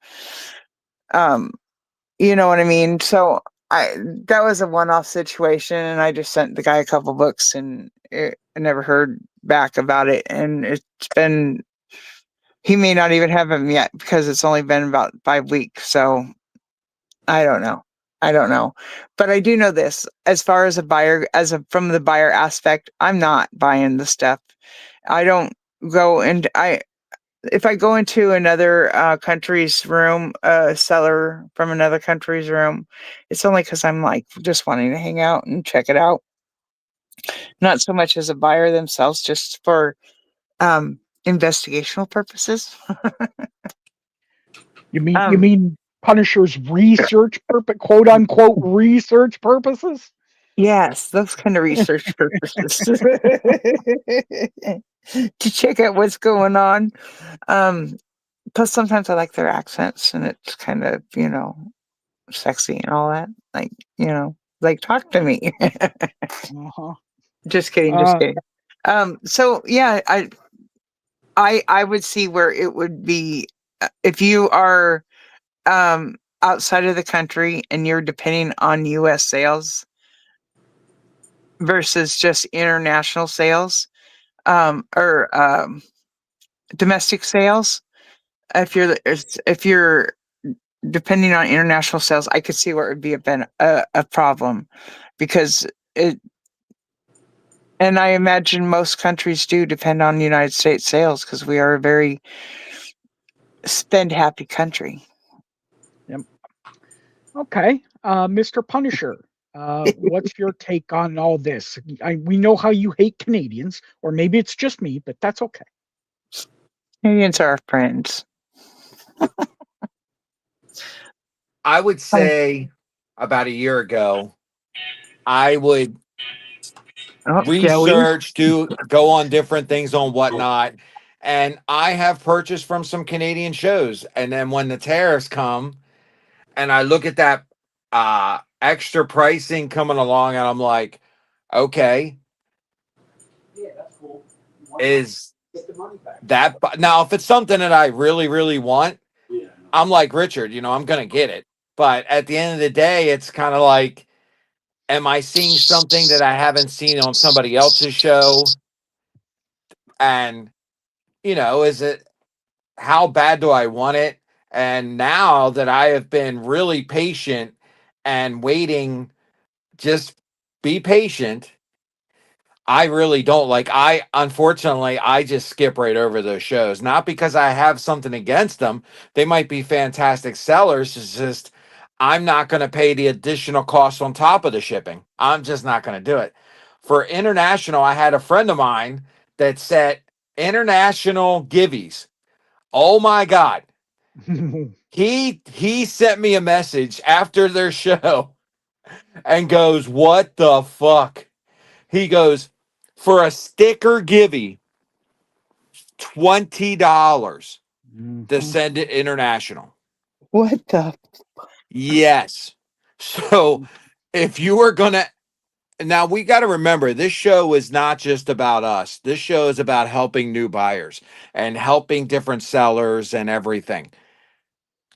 You know what I mean? So that was a one-off situation, and I just sent the guy a couple books, and I never heard back about it. And he may not even have them yet because it's only been about 5 weeks. So I don't know. But I do know this: as far as a buyer, from the buyer aspect, I'm not buying the stuff. I don't go and if I go into another country's room, a seller from another country's room, it's only because I'm like just wanting to hang out and check it out. Not so much as a buyer themselves, just for investigational purposes. You mean Punisher's research quote unquote research purposes? Yes, those kind of research purposes. To check out what's going on. Plus sometimes I like their accents, and it's kind of, sexy and all that. Like, like, talk to me. Uh-huh. Just kidding. So yeah, I would see where it would be if you are outside of the country and you're depending on US sales versus just international sales, or domestic sales. If you're depending on international sales, I could see where it would be a problem, because and I imagine most countries do depend on United States sales because we are a very spend happy country. Yep. Okay, Mr. Punisher, what's your take on all this? We know how you hate Canadians, or maybe it's just me, but that's okay. Canadians are our friends. I would say about a year ago, I would research, go on different things on whatnot. And I have purchased from some Canadian shows. And then when the tariffs come and I look at that extra pricing coming along, and I'm like, okay, that's cool. is that now if it's something that I really, really want, I'm like Richard, I'm going to get it. But at the end of the day, it's kind of like, am I seeing something that I haven't seen on somebody else's show? And, is it, how bad do I want it? And now that I have been really patient and waiting, just be patient. I really don't unfortunately, I just skip right over those shows. Not because I have something against them. They might be fantastic sellers. It's just, I'm not going to pay the additional cost on top of the shipping. I'm just not going to do it. For international, I had a friend of mine that set international giveies. Oh my God. He sent me a message after their show and goes, what the fuck? He goes, for a sticker givey, $20 to send it international. What the? Yes. So if you are gonna, now we got to remember, this show is not just about us. This show is about helping new buyers and helping different sellers and everything.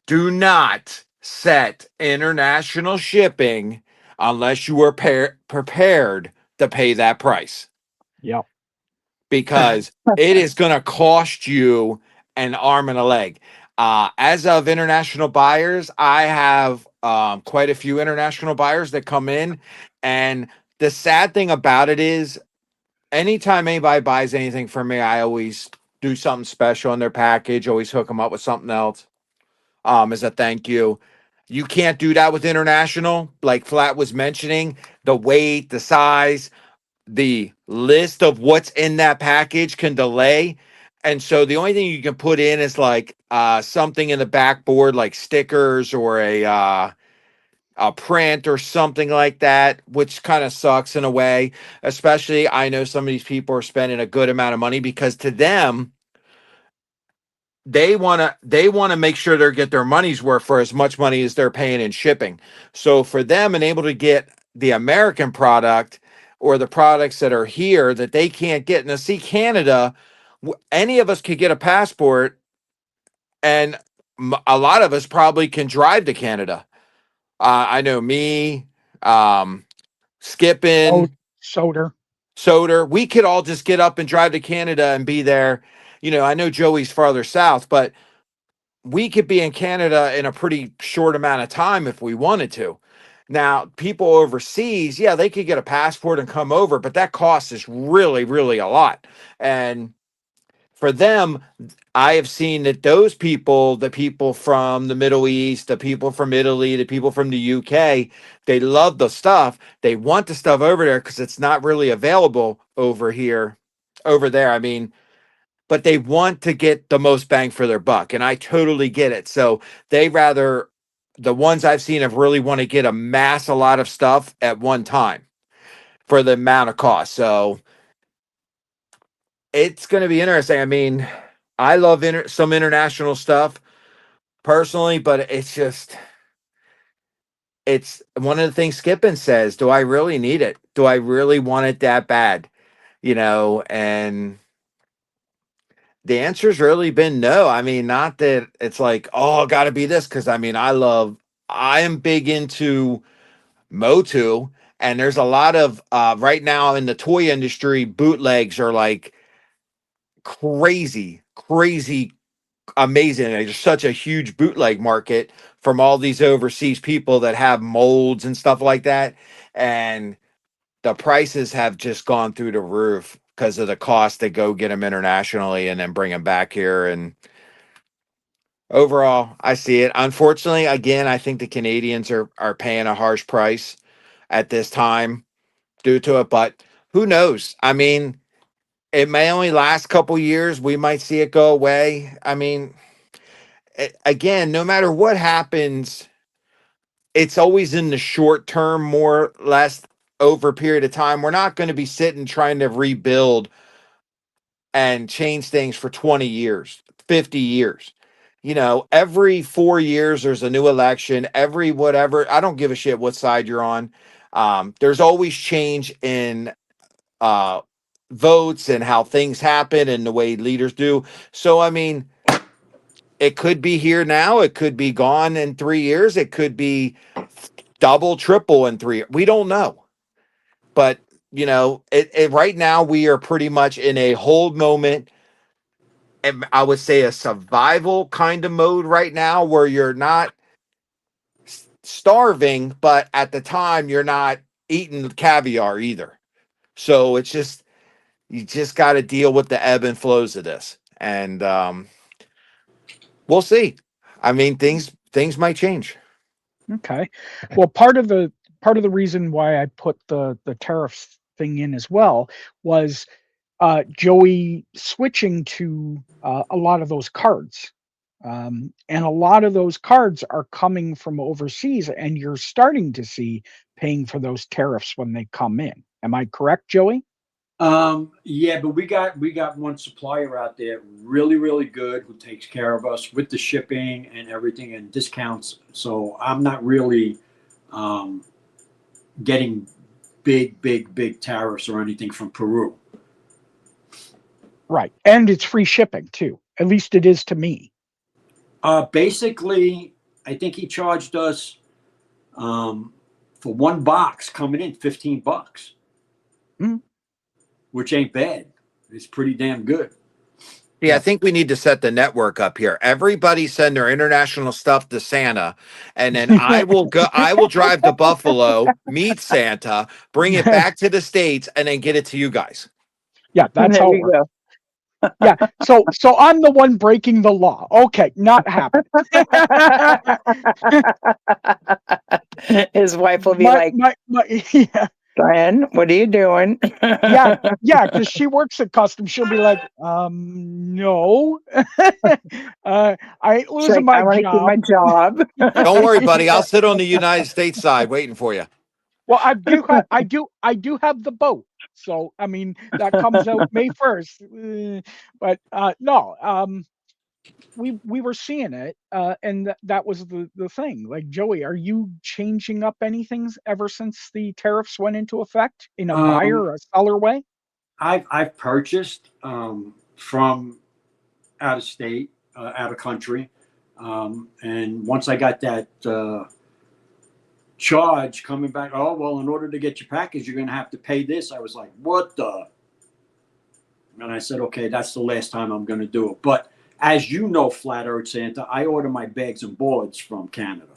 Do not set international shipping unless you are prepared to pay that price, Yep. because it is going to cost you an arm and a leg. As of international buyers, I have quite a few international buyers that come in. And the sad thing about it is, anytime anybody buys anything from me, I always do something special in their package, always hook them up with something else as a thank you. You can't do that with international, like Flat was mentioning. The weight, the size, the list of what's in that package can delay. And so the only thing you can put in is like something in the backboard, like stickers or a print or something like that, which kind of sucks in a way. Especially, I know some of these people are spending a good amount of money, because to them, they want to make sure they get their money's worth for as much money as they're paying in shipping. So for them, and able to get the American product or the products that are here that they can't get. Now, see, Canada, any of us could get a passport, and a lot of us probably can drive to Canada. I know me, Oh, Skipping, Soder. Soder, we could all just get up and drive to Canada and be there. I know Joey's farther south, but we could be in Canada in a pretty short amount of time if we wanted to. Now, people overseas, yeah, they could get a passport and come over, but that cost is really, really a lot. And for them, I have seen that those people, the people from the Middle East, the people from Italy, the people from the UK, they love the stuff. They want the stuff over there because it's not really available over here, over there. I mean, but they want to get the most bang for their buck. And I totally get it. So they rather, the ones I've seen have really want to get a lot of stuff at one time for the amount of cost. So it's going to be interesting. I mean, I love some international stuff personally, but it's one of the things Skippin says, do I really need it? Do I really want it that bad? And the answer's really been no. I mean, not that it's like, oh, got to be this. Cause I mean, I am big into Motu, and there's a lot of, right now in the toy industry, bootlegs are like crazy, crazy, amazing. There's such a huge bootleg market from all these overseas people that have molds and stuff like that. And the prices have just gone through the roof because of the cost to go get them internationally and then bring them back here. And overall, I see it. Unfortunately, again, I think the Canadians are paying a harsh price at this time due to it, but who knows? I mean, it may only last a couple years. We might see it go away. I mean, again, no matter what happens, it's always in the short term, more or less over a period of time. We're not going to be sitting trying to rebuild and change things for 20 years, 50 years. Every 4 years there's a new election, every whatever. I don't give a shit what side you're on. There's always change in uh, votes and how things happen and the way leaders do. So, I mean, it could be here now. It could be gone in 3 years. It could be double, triple in 3 years. We don't know. But, right now we are pretty much in a hold moment. And I would say a survival kind of mode right now, where you're not starving, but at the time you're not eating caviar either. So it's just, you just got to deal with the ebb and flows of this. And we'll see. I mean, things might change. Okay. Well, part of the reason why I put the tariffs thing in as well was Joey switching to a lot of those cards. And a lot of those cards are coming from overseas, and you're starting to see paying for those tariffs when they come in. Am I correct, Joey? Yeah, but we got one supplier out there, really, really good, who takes care of us with the shipping and everything and discounts. So I'm not really getting big tariffs or anything from Peru. Right. And it's free shipping too. At least it is to me. Basically, I think he charged us for one box coming in $15, which ain't bad. It's pretty damn good. Yeah, I think we need to set the network up here. Everybody send their international stuff to Santa, and then I will go. I will drive to Buffalo, meet Santa, bring it back to the States, and then get it to you guys. Yeah, that's There how it you works. go. Yeah. So I'm the one breaking the law. Okay, not happening. His wife will be my, like, yeah. Brian, what are you doing? Yeah, because she works at customs. She'll be like, no, I ain't She's losing like, my I want to keep job. my job. Don't worry, buddy. I'll sit on the United States side waiting for you. Well, I do have the boat. So I mean that comes out May 1st. But no, we were seeing it, and that was the thing. Like, Joey, are you changing up anything ever since the tariffs went into effect in a buyer or a seller way? I've purchased from out of state, out of country, and once I got that charge coming back, oh well, in order to get your package, you're going to have to pay this. I was like, what the? And I said, okay, that's the last time I'm going to do it. But as you know, Flat Earth Santa, I order my bags and boards from Canada.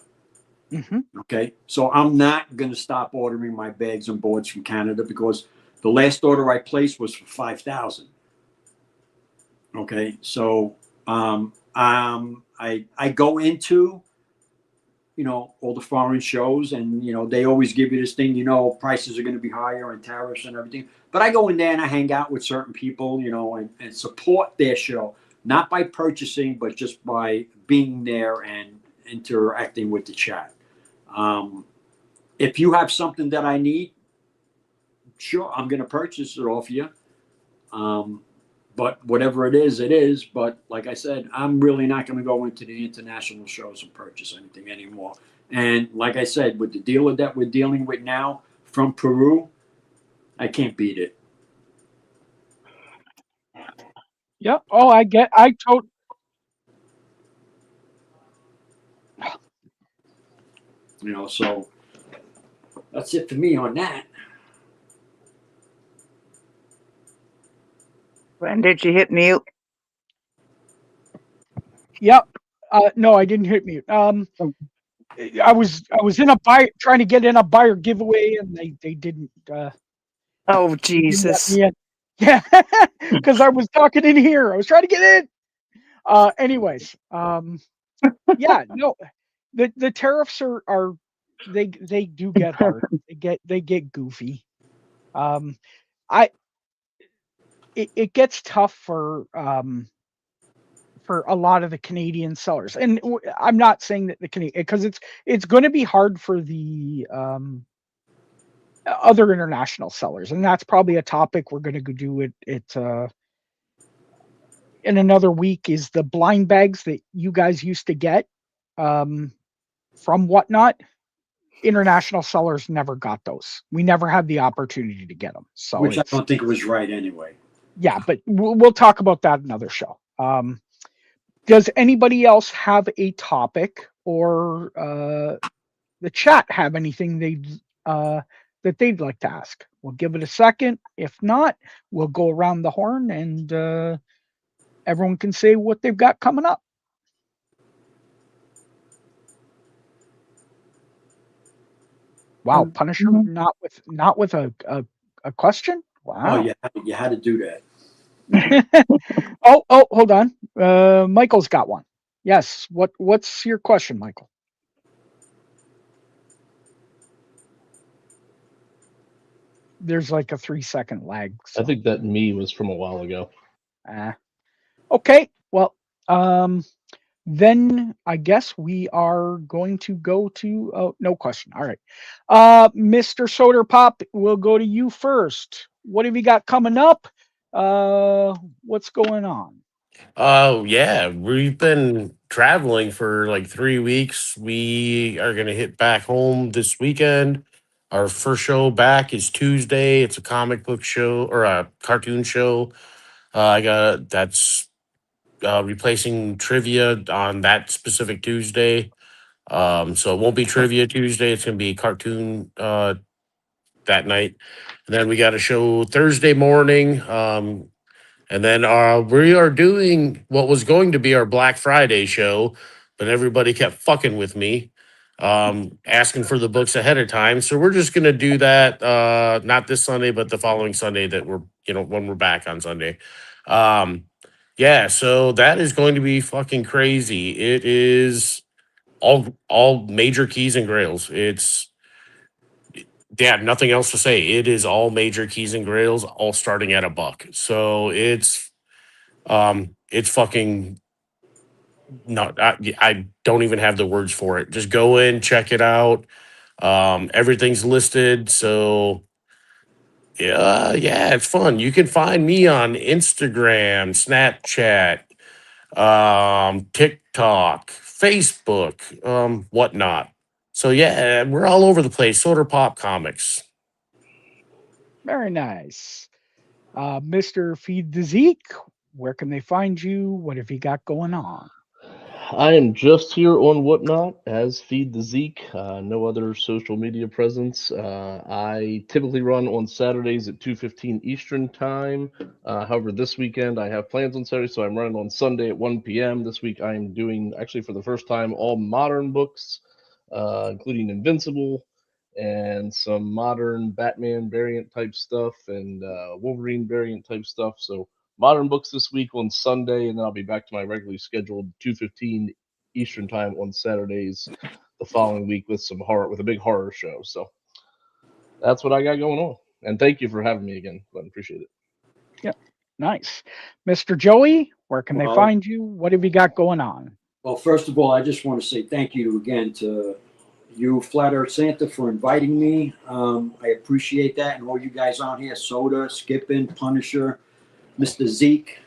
Okay, so I'm not going to stop ordering my bags and boards from Canada because the last order I placed was for 5,000. Okay, so I go into all the foreign shows, and they always give you this thing, prices are going to be higher and tariffs and everything. But I go in there and I hang out with certain people, and support their show, not by purchasing, but just by being there and interacting with the chat. If you have something that I need, sure, I'm going to purchase it off you. But whatever it is. But like I said, I'm really not going to go into the international shows and purchase anything anymore. And like I said, with the dealer that we're dealing with now from Peru, I can't beat it. Yep. Oh, I totally. So that's it for me on that. When did you hit mute? Yep. No, I didn't hit mute. I was in a buyer trying to get in a buyer giveaway, and they didn't. Oh, Didn't let Jesus. me in. Yeah, because I was talking in here. I was trying to get in. Anyways, yeah, no, the tariffs are they do get hard. They get goofy. It gets tough for a lot of the Canadian sellers, and I'm not saying that the Canadian, because it's going to be hard for the other international sellers, and that's probably a topic we're going to do it in another week. Is the blind bags that you guys used to get from Whatnot? International sellers never got those. We never had the opportunity to get them. So Which I don't think it was right anyway. Yeah, but we'll talk about that another show. Does anybody else have a topic, or the chat have anything that they'd like to ask? We'll give it a second. If not, we'll go around the horn, and everyone can say what they've got coming up. Wow, Punisher, not with a question. Wow. Oh, you had to do that. Oh, hold on. Michael's got one. Yes. What's your question, Michael? There's like a 3-second lag. So. I think that me was from a while ago. Okay. Well, then I guess we are going to go to. Oh, no question. All right. Mr. Soder Pop, we'll go to you first. What have you got coming up? What's going on? Oh yeah, we've been traveling for like 3 weeks. We are gonna hit back home this weekend. Our first show back is Tuesday. It's a comic book show or a cartoon show. I got that's replacing trivia on that specific Tuesday. So it won't be trivia Tuesday. It's gonna be cartoon that night. And then we got a show Thursday morning. And then we are doing what was going to be our Black Friday show, but everybody kept fucking with me, asking for the books ahead of time. So we're just gonna do that, not this Sunday, but the following Sunday that we're, when we're back on Sunday. Um, yeah, so that is going to be fucking crazy. It is all major keys and grails. It's yeah, nothing else to say. It is all major keys and grails, all starting at $1. So it's fucking not. I don't even have the words for it. Just go in, check it out. Everything's listed. So yeah, it's fun. You can find me on Instagram, Snapchat, TikTok, Facebook, whatnot. So yeah, we're all over the place. Soda Pop Comics. Very nice. Mr. Feed the Zeke, where can they find you? What have you got going on? I am just here on Whatnot as Feed the Zeke. No other social media presence. I typically run on Saturdays at 2:15 Eastern Time. However, this weekend I have plans on Saturday, so I'm running on Sunday at 1 p.m. This week I am doing, actually for the first time, all modern books, including Invincible and some modern Batman variant type stuff and Wolverine variant type stuff. So modern books this week on Sunday, and then I'll be back to my regularly scheduled 2:15 Eastern Time on Saturdays the following week with some horror, with a big horror show. So that's what I got going on. And thank you for having me again, Glenn. Appreciate it. Yep. Nice. Mr. Joey, where can they Well- find you? What have you got going on? Well, first of all, I just want to say thank you again to you, Flat Earth Santa, for inviting me. I appreciate that, and all you guys on here, Soda, Skippin, Punisher, Mr. Zeke.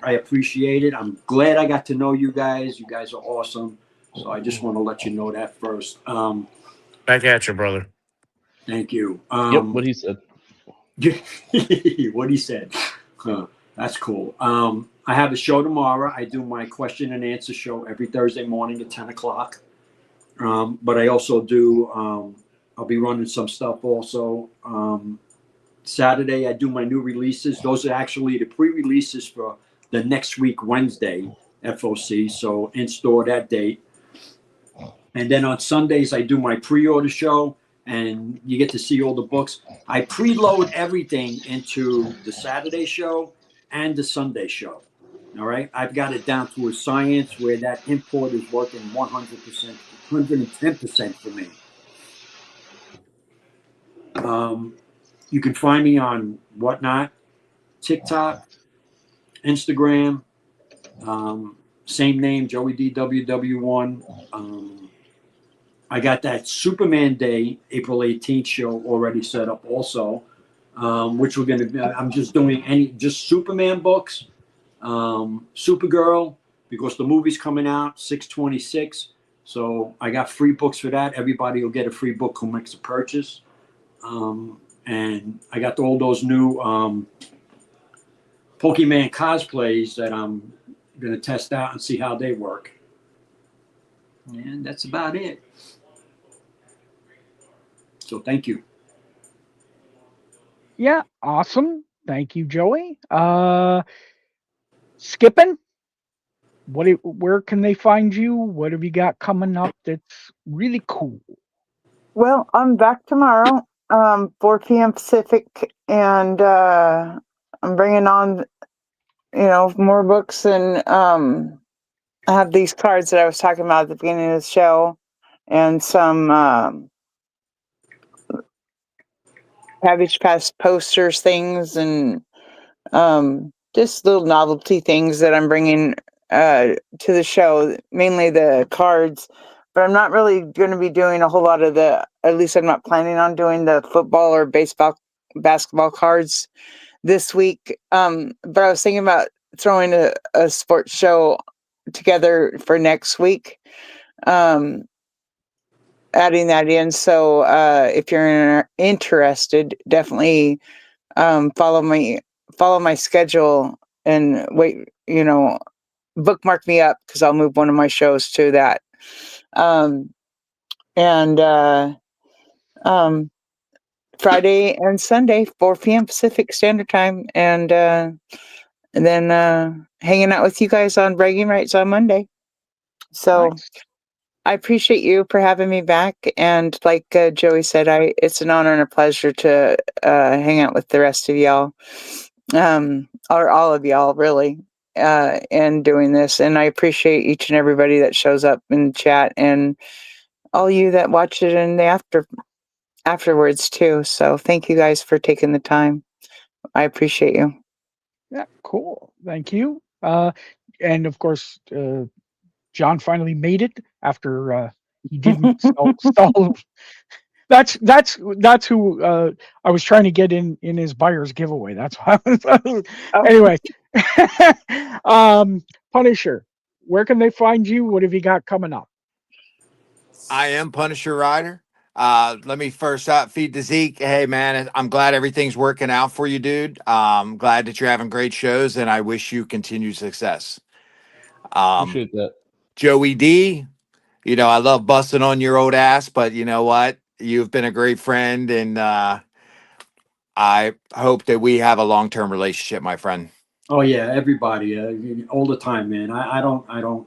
I appreciate it. I'm glad I got to know you guys. You guys are awesome. So I just want to let you know that first. Back at you, brother. Thank you. Yep, what he said. What he said. That's cool. I have a show tomorrow. I do my question and answer show every Thursday morning at 10 o'clock. But I also do, I'll be running some stuff also. Saturday, I do my new releases. Those are actually the pre-releases for the next week, Wednesday, FOC. So in store that date. And then on Sundays, I do my pre-order show, and you get to see all the books. I preload everything into the Saturday show and the Sunday show. All right. I've got it down to a science where that import is working 100%, 110% for me. You can find me on Whatnot, TikTok, Instagram, same name, Joey DWW1. I got that Superman Day, April 18th show already set up also, which we're going to, I'm just doing just Superman books, Supergirl, because the movie's coming out 6/26. So I got free books for that. Everybody will get a free book who makes a purchase. And I got all those new Pokemon cosplays that I'm going to test out and see how they work. And that's about it. So thank you. Yeah, awesome. Thank you, Joey. Skipping, where can they find you? What have you got coming up that's really cool? Well, I'm back tomorrow, 4 p.m. Pacific, and I'm bringing on, more books, and I have these cards that I was talking about at the beginning of the show, and some Cabbage Patch posters, things, and just little novelty things that I'm bringing to the show, mainly the cards. But I'm not really going to be doing a whole lot of at least I'm not planning on doing the football or basketball cards this week. But I was thinking about throwing a sports show together for next week. Um, Adding that in. So if you're interested, definitely follow my schedule and wait. Bookmark me up because I'll move one of my shows to that. Um, and Friday and Sunday, 4 p.m. Pacific Standard Time, and then hanging out with you guys on Bragging Rights on Monday. So Nice. I appreciate you for having me back, and like Joey said, it's an honor and a pleasure to hang out with the rest of y'all, or all of y'all, really, and doing this. And I appreciate each and everybody that shows up in the chat, and all you that watch it in the afterwards too. So thank you guys for taking the time. I appreciate you. Yeah, cool. Thank you. And of course, John finally made it after he didn't stall. That's who I was trying to get in his buyer's giveaway. That's why. Oh, Anyway, Punisher, where can they find you? What have you got coming up? I am Punisher Rider. Let me first feed to Zeke. Hey man, I'm glad everything's working out for you, dude. Glad that you're having great shows, and I wish you continued success. Appreciate that. Joey D, I love busting on your old ass, but you know what? You've been a great friend, and I hope that we have a long-term relationship, my friend. Oh yeah, everybody, all the time, man. I don't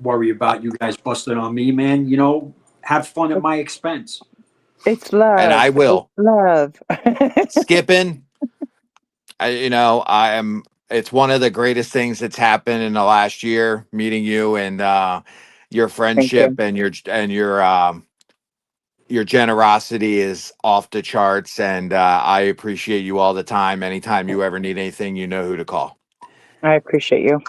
worry about you guys busting on me, man. Have fun at my expense. it's love. And I will. It's love. Skipping, I am. It's one of the greatest things that's happened in the last year. Meeting you and your Thank friendship you. and your generosity is off the charts, and I appreciate you all the time. Anytime you ever need anything, you know who to call. I appreciate you.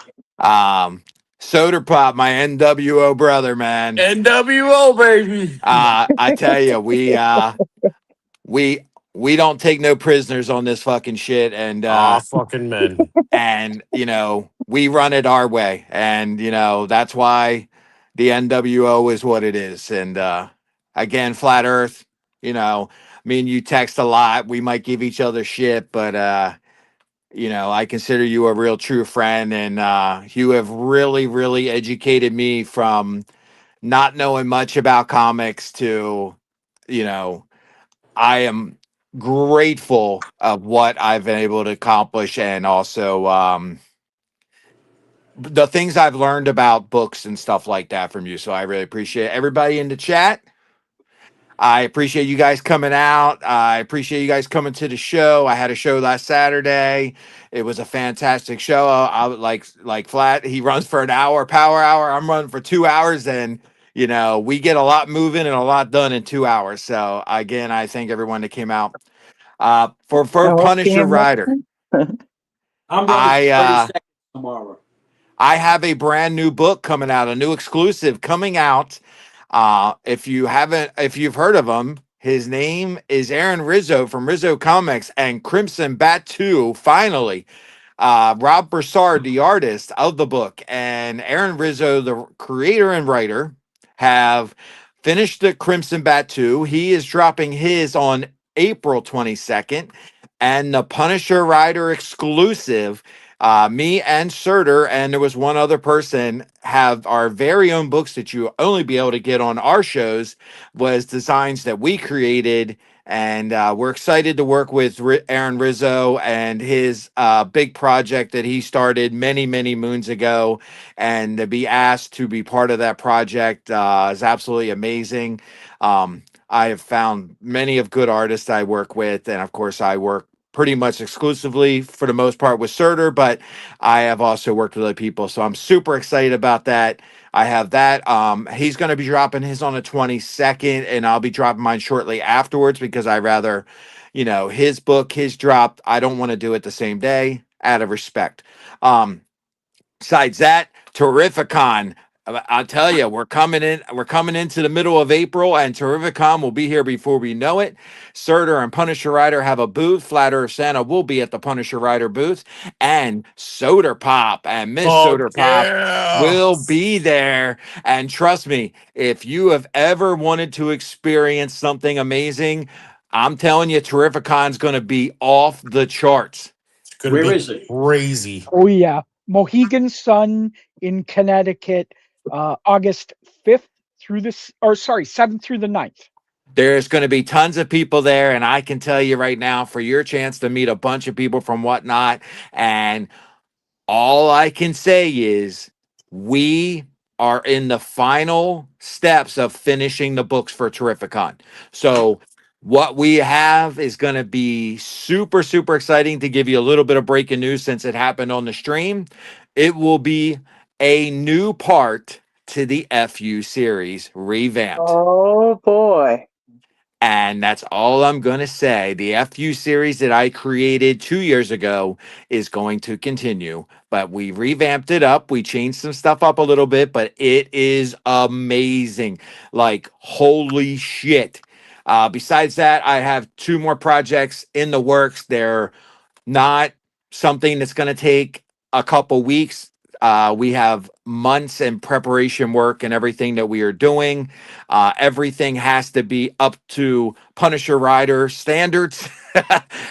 Um, Soda Pop, my NWO brother, man. NWO baby. I tell you, we we don't take no prisoners on this fucking shit, and Aw, fucking men. we run it our way, and that's why the NWO is what it is. And again, Flat Earth, me and you text a lot. We might give each other shit, but I consider you a real true friend, and you have really, really educated me from not knowing much about comics to, you know, I am grateful of what I've been able to accomplish, and also the things I've learned about books and stuff like that from you. So I really appreciate everybody in the chat. I appreciate you guys coming out. I appreciate you guys coming to the show. I had a show last Saturday. It was a fantastic show. I would like Flat. He runs for an hour, power hour. I'm running for 2 hours, and we get a lot moving and a lot done in 2 hours. So again, I thank everyone that came out. For I will see Punisher him next Rider, time. I'm ready I for 30 seconds tomorrow. I have a brand new book coming out, a new exclusive coming out. If you've heard of him, his name is Aaron Rizzo from Rizzo Comics and Crimson Bat 2. Finally, Rob Broussard, the artist of the book, and Aaron Rizzo, the creator and writer, have finished the Crimson Bat 2. He is dropping his on April 22nd, and the Punisher Rider exclusive. Me and Surtur, and there was one other person, have our very own books that you only be able to get on our shows. Was designs that we created, and we're excited to work with Aaron Rizzo and his big project that he started many, many moons ago. And to be asked to be part of that project is absolutely amazing. I have found many of good artists I work with, and of course, I work pretty much exclusively for the most part with Surtur, but I have also worked with other people. So I'm super excited about that. I have that. He's going to be dropping his on the 22nd, and I'll be dropping mine shortly afterwards because I rather, his book, his drop. I don't want to do it the same day out of respect. Besides that, Terrificon. I'll tell you, we're coming in. We're coming into the middle of April, and Terrificon will be here before we know it. Surtur and Punisher Rider have a booth. Flat Earth Santa will be at the Punisher Rider booth, and Soda Pop and Miss Fuck Soda Pop yeah. will be there. And trust me, if you have ever wanted to experience something amazing, I'm telling you, Terrificon's going to be off the charts. It's gonna Where be is it? crazy. Oh yeah, Mohegan Sun in Connecticut, August 5th through this, or sorry, 7th through the 9th. There's going to be tons of people there, and I can tell you right now, for your chance to meet a bunch of people from Whatnot, and all I can say is we are in the final steps of finishing the books for Terrificon. So what we have is going to be super, super exciting. To give you a little bit of breaking news since it happened on the stream, it will be a new part to the FU series revamped. Oh boy. And that's all I'm going to say. The FU series that I created 2 years ago is going to continue, but we revamped it up. We changed some stuff up a little bit, but it is amazing. Like, holy shit. Besides that, I have 2 more projects in the works. They're not something that's going to take a couple weeks. We have months in preparation work and everything that we are doing. Everything has to be up to Punisher Rider standards,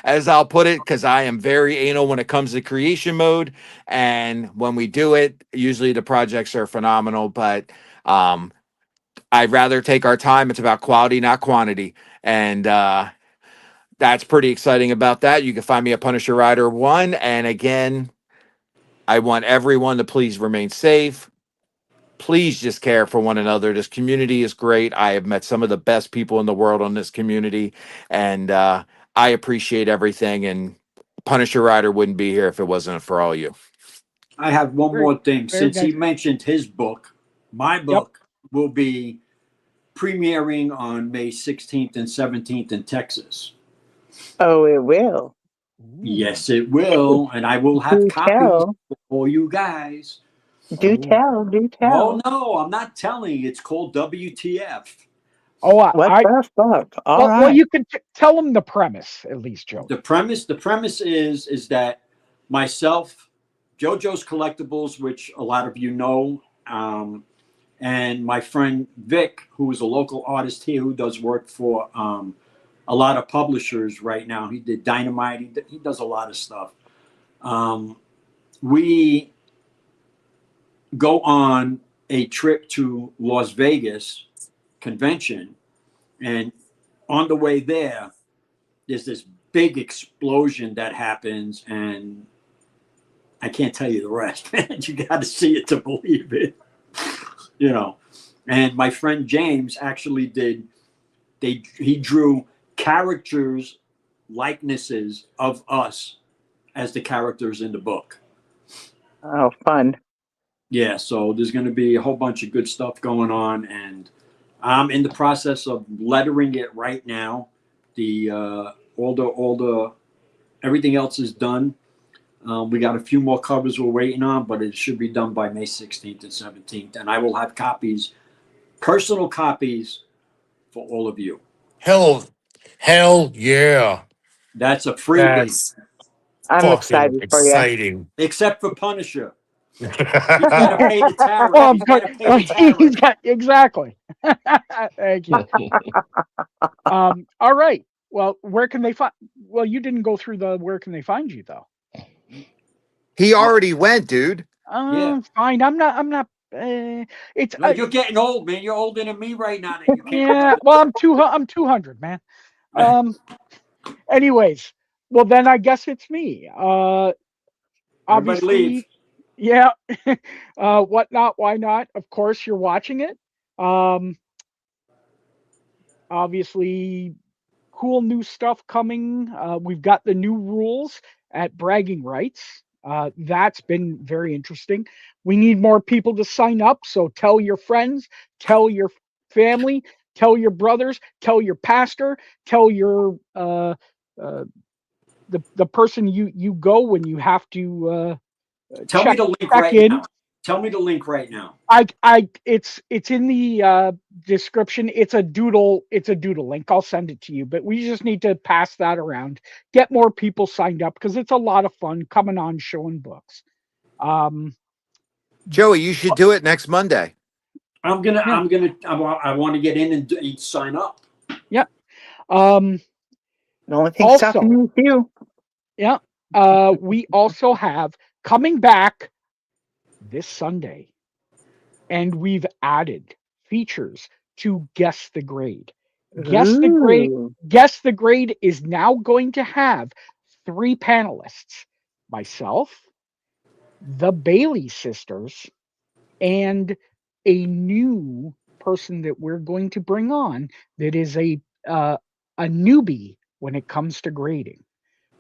as I'll put it, because I am very anal when it comes to creation mode. And when we do it, usually the projects are phenomenal, but I'd rather take our time. It's about quality, not quantity. And that's pretty exciting about that. You can find me at Punisher Rider 1. And again, I want everyone to please remain safe. Please just care for one another. This community is great. I have met some of the best people in the world on this community, and I appreciate everything. And Punisher Rider wouldn't be here if it wasn't for all you. I have one Very- more thing. very Since he good. mentioned his book, my book will be premiering on May 16th and 17th in Texas. Oh, it will. Yes, it will. And I will have Do copies tell. for you guys. Do tell. Do Oh, tell. no, I'm not telling. It's called WTF. Oh, What I the fuck? All well, right. you can tell them the premise at least, Joe. The premise is that myself, JoJo's Collectibles, which a lot of you know, and my friend Vic, who is a local artist here who does work for a lot of publishers right now. He did Dynamite. He does a lot of stuff. We go on a trip to Las Vegas convention, and on the way there, there's this big explosion that happens, and I can't tell you the rest, man. You got to see it to believe it, you know. And my friend James actually he drew characters, likenesses of us as the characters in the book. Oh, fun. Yeah, so there's going to be a whole bunch of good stuff going on, and I'm in the process of lettering it right now. All the everything else is done. We got a few more covers we're waiting on, but it should be done by May 16th and 17th, and I will have copies, personal copies, for all of you. Hell yeah. That's a freebie, That's I'm fucking excited for you. exciting. except for Punisher. He's got to pay the tariff. Oh, He's got to pay the he's tariff. got exactly. Thank you. All right. Well, where can they find? Well, you didn't go through the where can they find you though. He already went, dude. Yeah. Fine. I'm not. It's No, you're getting old, man. You're older than me right now. That you can't yeah. Well, I'm 200, man. Anyways, well then I guess it's me. Everybody Obviously, leave. yeah. Whatnot? Why not? Of course, you're watching it. Obviously, cool new stuff coming. We've got the new rules at Bragging Rights. That's been very interesting. We need more people to sign up. So tell your friends, tell your family, tell your brothers, tell your pastor, tell your the person you go when you have to Tell me the link check right in. now. Tell me the link right now. It's in the description. It's a doodle link. I'll send it to you, but we just need to pass that around, get more people signed up because it's a lot of fun coming on showing books. Joey, you should do it next Monday. I want to get in and sign up. Yeah. The only thing Also- stopping you is you. Yeah. We also have coming back this Sunday, and we've added features to Guess the Grade. Guess the Grade. Ooh. Guess the Grade is now going to have 3 panelists: myself, the Bailey sisters, and a new person that we're going to bring on that is a newbie when it comes to grading.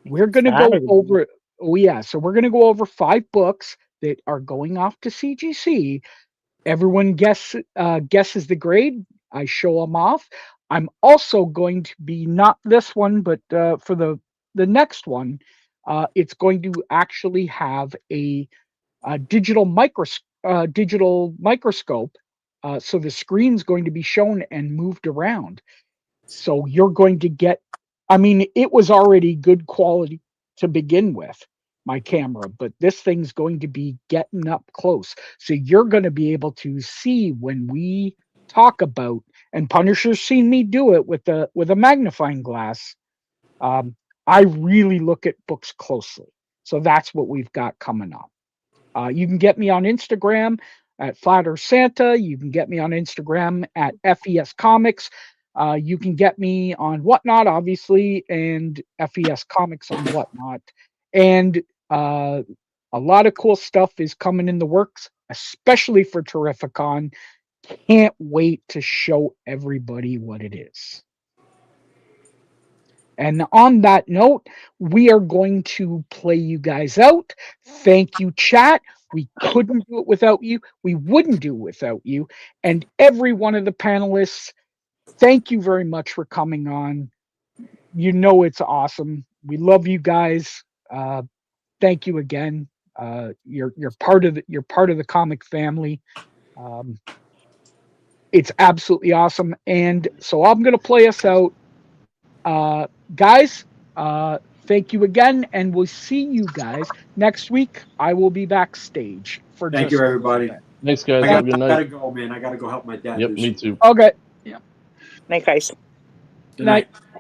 We're going to go Exciting. over. Oh yeah, so we're going to go over 5 books that are going off to CGC. Everyone guesses the grade. I show them off. I'm also going to be, not this one, but for the next one, it's going to actually have a digital microscope. So the screen's going to be shown and moved around. So you're going to get, I mean, it was already good quality to begin with, my camera, but this thing's going to be getting up close. So you're going to be able to see when we talk about, and Punisher's seen me do it with a magnifying glass. I really look at books closely. So that's what we've got coming up. You can get me on Instagram at Flat Earth Santa. You can get me on Instagram at FES Comics. You can get me on Whatnot, obviously, and FES Comics on Whatnot. And a lot of cool stuff is coming in the works, especially for Terrificon. Can't wait to show everybody what it is. And on that note, we are going to play you guys out. Thank you, chat. We couldn't do it without you. We wouldn't do it without you. And every one of the panelists, thank you very much for coming on. You know it's awesome. We love you guys. Thank you again. You're part of the comic family. It's absolutely awesome. And so I'm gonna play us out. Guys, thank you again, and we'll see you guys next week. I will be backstage for Thank just you, a everybody. little Thanks, guys. I Have a good gotta night. go, man. I gotta go help my dad Yep, do me something. too. bit. Okay. Night, guys. Good night. Night.